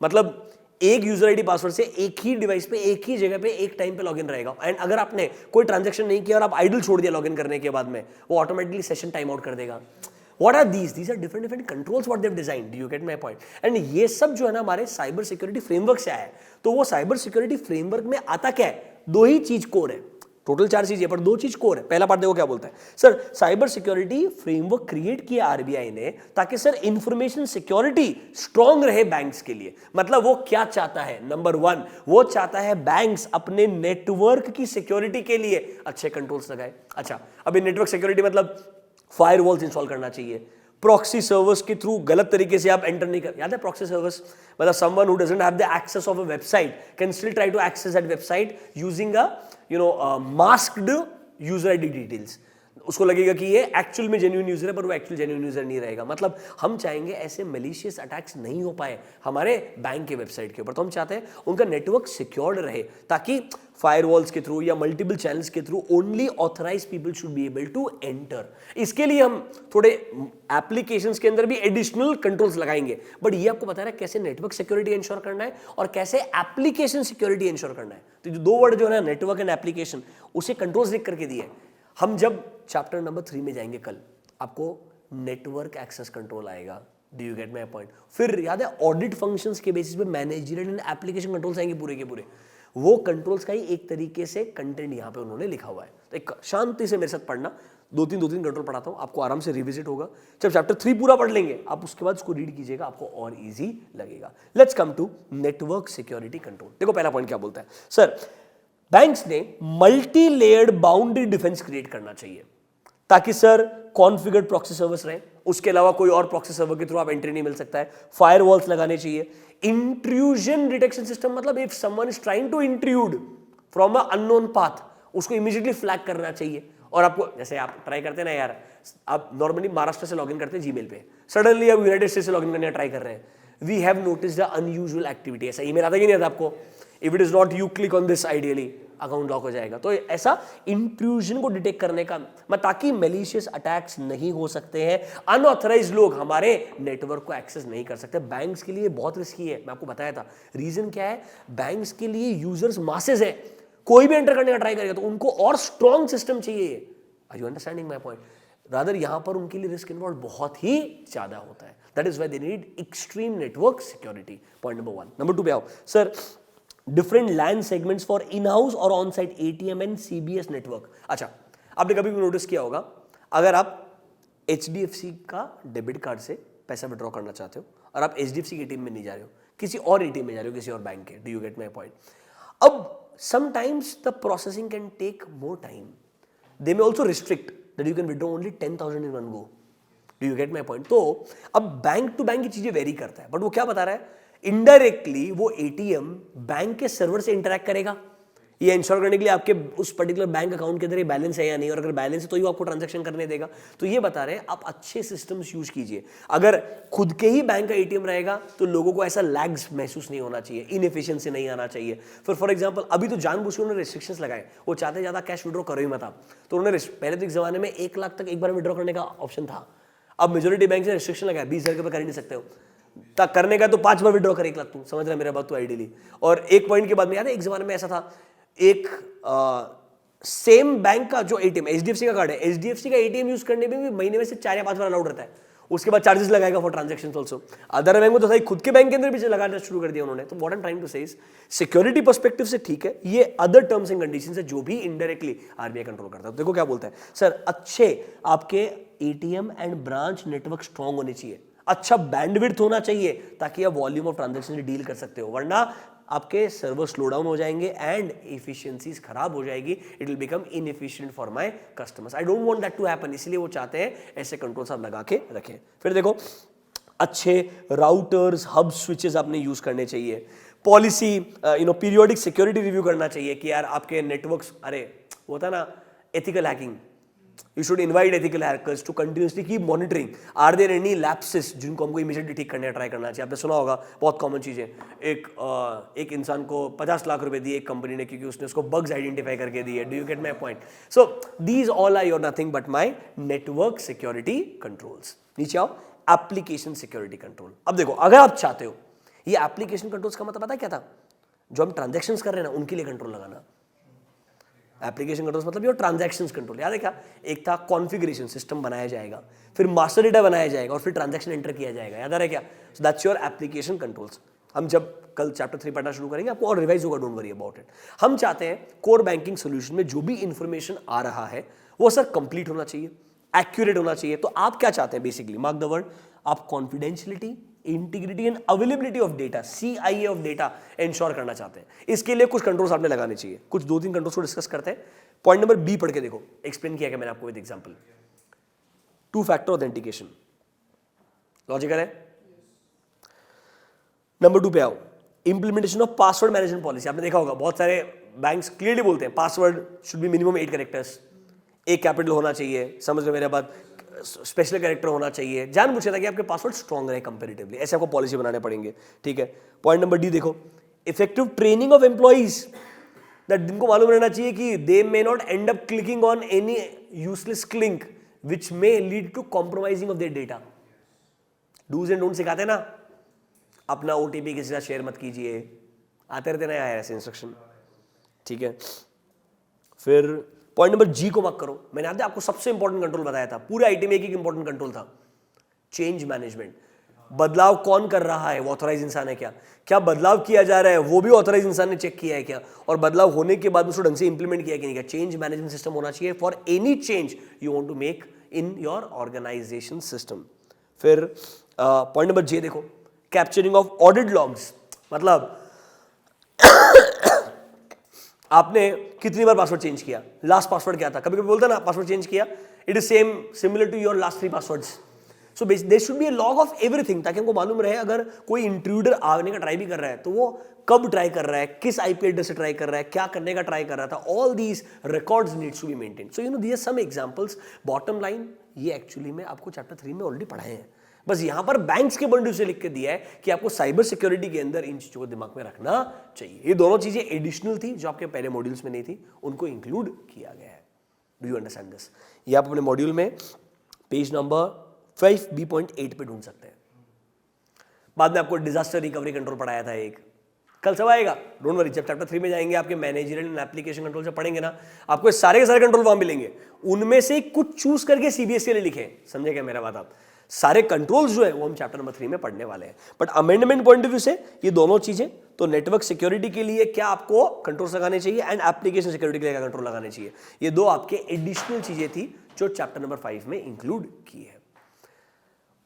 मतलब एक यूजर आईडी पासवर्ड से एक ही डिवाइस पे एक ही जगह पे एक टाइम पे लॉगिन रहेगा. एंड अगर आपने कोई ट्रांजैक्शन नहीं किया और आप आइडल छोड़ दिया लॉगिन करने के बाद में, वो ऑटोमेटिकली सेशन टाइम आउट कर देगा. What are these? These are different controls what they've designed. Do you get my point? And ये सब जो है ना हमारे साइबर सिक्योरिटी फ्रेमवर्क से आया है. तो वो साइबर सिक्योरिटी फ्रेमवर्क में आता क्या है, 2 ही चीज कोर है. टोटल 4 चीजें पर 2 चीज कोर है. पहला पार्ट देखो क्या बोलता है, sir cyber security framework create किया आरबीआई ने ताकि सर इंफॉर्मेशन सिक्योरिटी स्ट्रांग रहे बैंक्स के लिए. मतलब वो क्या चाहता है, नंबर 1 वो चाहता है बैंक्स अपने नेटवर्क की सिक्योरिटी के लिए अच्छे कंट्रोल्स लगाए. अच्छा, अभी नेटवर्क सिक्योरिटी मतलब फायरवॉल्स इंस्टॉल करना चाहिए, प्रॉक्सी सर्वर्स के थ्रू गलत तरीके से आप एंटर नहीं कर. याद है प्रॉक्सी सर्वर्स मतलब someone who doesn't have the access of a website can still try to access that website using a masked user ID details. उसको लगेगा कि ये एक्चुअल में जेन्युइन यूजर है, पर वो एक्चुअल जेन्युइन यूजर नहीं रहेगा. मतलब हम चाहेंगे ऐसे मैलिशियस अटैक्स नहीं हो पाए हमारे बैंक के वेबसाइट के ऊपर. तो हम चाहते हैं उनका नेटवर्क सिक्योर्ड रहे ताकि फायरवॉल्स के थ्रू या मल्टीपल चैनल्स के through only authorise people should be able to enter. इसके लिए हम थोड़े एप्लीकेशंस के अंदर भी एडिशनल कंट्रोल्स लगाएंगे. बट ये आपको बता रहा है कैसे नेटवर्क सिक्योरिटी इंश्योर करना है और कैसे एप्लीकेशन सिक्योरिटी इंश्योर करना है. तो जो 2 वर्ड जो है ना, नेटवर्क एंड एप्लीकेशन, उसे कंट्रोल्स लिख करके दिए. हम जब चैप्टर नंबर 3 में जाएंगे कल, आपको नेटवर्क एक्सेस कंट्रोल आएगा. Do you get my point? फिर याद है ऑडिट फंक्शंस के बेसिस पे मैनेजरियल एंड एप्लीकेशन कंट्रोल्स आएंगे पूरे के पूरे. वो कंट्रोल्स का ही एक तरीके से कंटेंट यहां पे उन्होंने लिखा हुआ है. तो एक शांति से मेरे साथ पढ़ना, 2-3 कंट्रोल पढ़ाता हूं, आपको आराम से रिविजिट होगा. जब चैप्टर 3 पूरा पढ़ लेंगे आप उसके बाद उसको रीड कीजिएगा, आपको और इजी लगेगा. Let's come to network security control. देखो पहला पॉइंट क्या बोलता है, सर बैंक्स ने multi layered boundary defence create करना चाहिए ताकि सर कॉन्फ़िगर्ड प्रॉक्सी सर्वर्स रहे, उसके अलावा कोई और प्रॉक्सी सर्वर के थ्रू आप एंट्री नहीं मिल सकता है. फायरवॉल्स लगाने चाहिए. इंट्रूजन डिटेक्शन सिस्टम, मतलब if someone is trying to intrude from a unknown path, उसको इमीडिएटली फ्लैग करना चाहिए। और आपको जैसे आप ट्राई करते हैं ना यार, आप नॉर्मली महाराष्ट्र से लॉगिन करते हैं जीमेल पे, सडनली आप यूनाइटेड स्टेट्स से लॉगिन करने ट्राई कर रहे हैं, we have noticed the unusual activity. ऐसा ईमेल आता कि नहीं आता आपको? If it is not you click on this, ideally account lock हो जाएगा। तो ऐसा इंट्रूजन को डिटेक्ट करने का, ताकि मेलिशियस अटैक्स नहीं हो सकते हैं, अनऑथराइज्ड लोग हमारे नेटवर्क को एक्सेस नहीं कर सकते। बैंक्स के लिए बहुत रिस्की है, मैं आपको बताया था। रीजन क्या है? बैंक्स के लिए यूजर्स मासेस है, कोई भी एंटर करने का ट्राई करेगा तो उनको और स्ट्रॉन्ग सिस्टम चाहिए। Are you understanding my point? Rather यहां पर उनके लिए रिस्क इन्वॉल्व बहुत ही ज्यादा होता है। That is why they need extreme network security. Point number 1। Number 2 पे आओ sir, different LAN segments for in house और on site ATM and CBS network. अच्छा, आपने कभी भी नोटिस किया होगा, अगर आप एचडीएफसी का डेबिट कार्ड से पैसा विड्रॉ करना चाहते हो और आप एचडीएफसी के एटीएम में नहीं जा रहे हो, किसी और एटीएम में जा रहे हो, किसी और बैंक के, do you get my point? अब sometimes the processing can take more time. They may also restrict that you can withdraw only 10,000 in one go. Do you get my point? तो अब बैंक टू बैंक की चीजें very करता है, but वो क्या बता रहा है? इनडायरेक्टली वो एटीएम बैंक के सर्वर से इंटरैक्ट करेगा, ये इंश्योर करने के लिए आपके उस पर्टिकुलर बैंक अकाउंट के अंदर बैलेंस है या नहीं, और अगर बैलेंस है तो ही आपको ट्रांजैक्शन करने देगा। तो ये बता रहे हैं आप अच्छे सिस्टम्स यूज कीजिए। अगर खुद के ही बैंक का एटीएम रहेगा तो लोगों को ऐसा लैग्स महसूस नहीं होना चाहिए, इनएफिशिएंसी नहीं आना चाहिए। फिर फॉर एग्जांपल अभी तो जानबूझ के उन्होंने रिस्ट्रिक्शंस लगाए, वो चाहते ज्यादा कैश विड्रॉ करो ही मत आप, तो उन्होंने पहले तो एक जमाने में 1 लाख तक एक बार विड्रॉ करने का ऑप्शन था, अब मेजोरिटी बैंक से रिस्ट्रिक्शन लगाया 20,000 के ऊपर कर ही नहीं सकते हो, तक करने का तो 5 बार विड्रॉ कर 1 लाख, तू समझ रहा है मेरा बात? तो आइडियली। और एक पॉइंट के बाद में याद है एक जमाने में ऐसा था, एक सेम बैंक का जो एटीएम, एचडीएफसी का कार्ड है, एचडीएफसी का एटीएम यूज करने में भी महीने में से 4 या 5 बार अलाउड रहता है, उसके बाद चार्जेस लगाएगा for transactions also. Other bank में तो सही खुद के बैंक के अंदर भी लगाना शुरू कर दिया उन्होंने। तो what I am trying to say is, security perspective से ठीक है, ये अदर टर्म्स एंड कंडीशंस है जो भी इनडायरेक्टली आरबीआई कंट्रोल करता है। देखो क्या बोलता है सर, अच्छे आपके ATM and branch network strong होने चाहिए, अच्छा बैंडविड्थ होना चाहिए ताकि आप वॉल्यूम ऑफ ट्रांजैक्शन से डील कर सकते हो, वरना आपके सर्वर स्लो डाउन हो जाएंगे एंड एफिशिएंसीज खराब हो जाएगी, it will become inefficient for my customers. I don't want that to happen, इसलिए वो चाहते हैं ऐसे कंट्रोल्स आप लगा के रखें। फिर देखो, अच्छे राउटर्स, हब स्विचेस आपने यूज करने चाहिए, पॉलिसी पीरियोडिक सिक्योरिटी रिव्यू करना चाहिए कि यार आपके नेटवर्क्स, अरे होता है ना ethical hacking, you should invite ethical hackers to continuously keep monitoring are there any lapses जिनको हमको immediately ठीक करने का ट्राई करना चाहिए। आपने सुना होगा बहुत कॉमन चीज़ है, एक इंसान को 50 लाख रुपए दिए एक कंपनी ने क्योंकि उसने उसको बग्स आइडेंटिफाई करके दिए। Do you get my point? So these all are your nothing but my network security controls. नीचे आओ, एप्लीकेशन सिक्योरिटी कंट्रोल। अब देखो, अगर आप चाहते हो, ये एप्लीकेशन कंट्रोल्स का मतलब पता है क्या था? जो हम ट्रांजेक्शन्स कर रहे हैं ना उनके लिए कंट्रोल लगाना। एप्लीकेशन कंट्रोल्स मतलब योर ट्रांजैक्शंस कंट्रोल। याद है क्या? एक था कॉन्फ़िगरेशन, सिस्टम बनाया जाएगा, फिर मास्टर डेटा बनाया जाएगा और फिर ट्रांजैक्शन एंटर किया जाएगा। याद आ रहा है क्या? So that's your application controls. हम जब कल चैप्टर 3 पढ़ना शुरू करेंगे आपको और रिवाइज होगा, डोंट वरी अबाउट इट। हम चाहते हैं कोर बैंकिंग सोल्यूशन में जो भी इंफॉर्मेशन आ रहा है वो सर कंप्लीट होना चाहिए, एक्यूरेट होना चाहिए। तो आप क्या चाहते हैं बेसिकली, मार्क द वर्ड, आप confidentiality, integrity and availability of data, CIA of data ensure करना चाहते हैं। इसके लिए कुछ कंट्रोल्स आपने लगाने चाहिए, कुछ 2-3 कंट्रोल्स को डिस्कस करते हैं। पॉइंट नंबर B पढ़ के देखो, एक्सप्लेन किया क्या मैंने आपको with example. 2 factor authentication, logical है? नंबर 2 पे आओ, implementation of password management policy. आपने देखा होगा बहुत सारे बैंक्स क्लियरली बोलते हैं password should be minimum 8 characters, एक कैपिटल होना चाहिए, समझ रहे मेरे बात, स्पेशल कैरेक्टर होना चाहिए, जान पूछे था कि आपके पासवर्ड स्ट्रॉन्ग रहे कंपैरेटिवली, ऐसे आपको पॉलिसी बनाने पड़ेंगे। ठीक है। पॉइंट नंबर D देखो, effective training of employees, that जिनको मालूम रहना चाहिए कि they may not end up clicking on any useless link which may lead to compromising of their data. Do's and don't सिखाते ना, अपना OTP किसी से शेयर मत कीजिए, आते रहते ना यार ऐसे इंस्ट्रक्शन। ठीक है। फिर पॉइंट नंबर G को मार्क करो, मैंने याद है आपको सबसे इंपॉर्टेंट कंट्रोल बताया था, पूरे आईटी में एक इंपॉर्टेंट कंट्रोल था, चेंज मैनेजमेंट। बदलाव कौन कर रहा है, वो ऑथराइज इंसान है क्या? क्या बदलाव किया जा रहा है वो भी ऑथराइज इंसान ने चेक किया है क्या? और बदलाव होने के बाद उसको ढंग से इंप्लीमेंट किया कि नहीं क्या? चेंज मैनेजमेंट सिस्टम होना चाहिए for any change you want to make in your organisation system. फिर पॉइंट नंबर J देखो, कैप्चरिंग ऑफ ऑडिट लॉग्स, मतलब आपने कितनी बार पासवर्ड चेंज किया, लास्ट पासवर्ड क्या था, कभी कभी बोलता ना पासवर्ड चेंज किया, it is similar to your last 3 passwords. So there should be a log of everything, ताकि हमको मालूम रहे अगर कोई इंट्रूडर आने का ट्राई भी कर रहा है तो वो कब ट्राई कर रहा है, किस आईपी एड्रेस से ट्राई कर रहा है, क्या करने का ट्राई कर रहा था, all these records needs to be maintain. So these are some examples. Bottom line ये एक्चुअली में आपको चैप्टर 3 में ऑलरेडी पढ़ाए हैं, बस यहां पर बैंक्स के पॉइंट से लिख के दिया है कि आपको साइबर सिक्योरिटी के अंदर इन चीजों को दिमाग में रखना चाहिए. ये दोनों चीजें एडिशनल थी जो आपके पहले मॉड्यूल्स में नहीं थी, उनको इंक्लूड किया गया है. Do you understand this? ये आप अपने मॉड्यूल में पेज नंबर 5B.8 पे ढूंढ सकते हैं. बाद में आपको डिजास्टर रिकवरी कंट्रोल पढ़ाया था एक, कल सब आएगा, डोंट वरी. जब चैप्टर 3 में जाएंगे आपके मैनेजरियल एंड एप्लीकेशन कंट्रोल से पढ़ेंगे ना, आपको सारे के सारे कंट्रोल वहां मिलेंगे, उनमें से कुछ चूज करके सीबीएसई के लिए लिखे. समझे क्या मेरा बात? आप सारे कंट्रोल्स जो है वो हम चैप्टर नंबर 3 में पढ़ने वाले हैं. But amendment point of view से ये दोनों चीजें, तो नेटवर्क सिक्योरिटी के लिए क्या आपको कंट्रोल्स लगाने चाहिए एंड एप्लीकेशन सिक्योरिटी के लिए क्या कंट्रोल लगाने चाहिए, ये दो आपके एडिशनल चीजें थी जो चैप्टर नंबर 5 में इंक्लूड की है.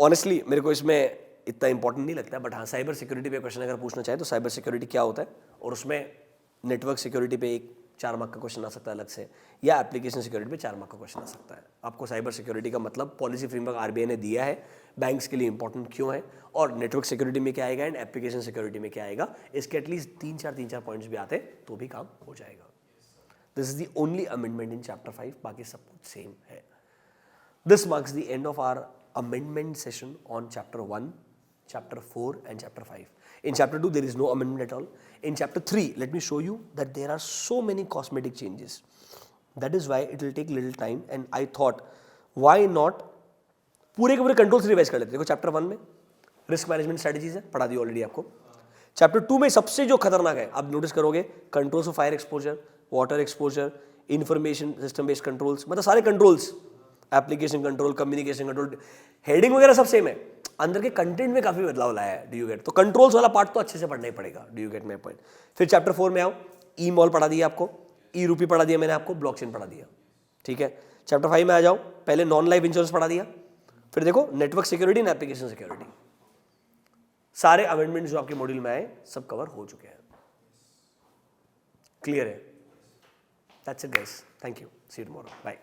ऑनेस्टली मेरे को इसमें इतना इंपॉर्टेंट नहीं लगता, बट हाँ साइबर सिक्योरिटी पे क्वेश्चन अगर पूछना चाहे तो साइबर सिक्योरिटी क्या होता है, और उसमें नेटवर्क सिक्योरिटी पे एक 4 मार्क का क्वेश्चन आ सकता है अलग से, या एप्लीकेशन सिक्योरिटी पे 4 मार्क का क्वेश्चन आ सकता है. आपको साइबर सिक्योरिटी का मतलब पॉलिसी फ्रेमवर्क आरबीआई ने दिया है, बैंक्स के लिए इंपॉर्टेंट क्यों है, और नेटवर्क सिक्योरिटी में क्या आएगा एंड एप्लीकेशन सिक्योरिटी में क्या आएगा, इसके एटलीस्ट 3-4 पॉइंट्स भी आते तो भी काम हो जाएगा. This is the only amendment in chapter 5, बाकी सब कुछ सेम है. This marks the end of our amendment session on chapter 1, chapter 4 and chapter 5. In chapter 2 there is no amendment at all. In chapter 3 let me show you that there are so many cosmetic changes. That is why it will take little time and I thought why not पूरे के पूरे controls revise कर लेते. देखो chapter 1 में risk management strategies है, पढ़ा दी already आपको. चैप्टर 2 में सबसे जो खतरनाक है आप नोटिस करोगे, controls of fire exposure, water exposure, information system based controls, मतलब सारे controls, application control, communication control, heading वगैरह सब सेम है, अंदर के कंटेंट में काफी बदलाव लाया है. Do you gate? तो कंट्रोल्स वाला पार्ट तो अच्छे से पढ़ना ही पड़ेगा. Do you get my point? फिर चैप्टर 4 में आओ, ई मॉल पढ़ा दिया आपको, ई रूपी पढ़ा दिया मैंने आपको, ब्लॉकचेन पढ़ा दिया. ठीक है. चैप्टर 5 में आ जाओ, पहले नॉन लाइफ इंश्योरेंस पढ़ा दिया, फिर देखो network security and application security. सारे अमेंडमेंट जो आपके मॉड्यूल में आए सब कवर हो चुके हैं. क्लियर है? That's it guys, thank you, see you tomorrow, bye.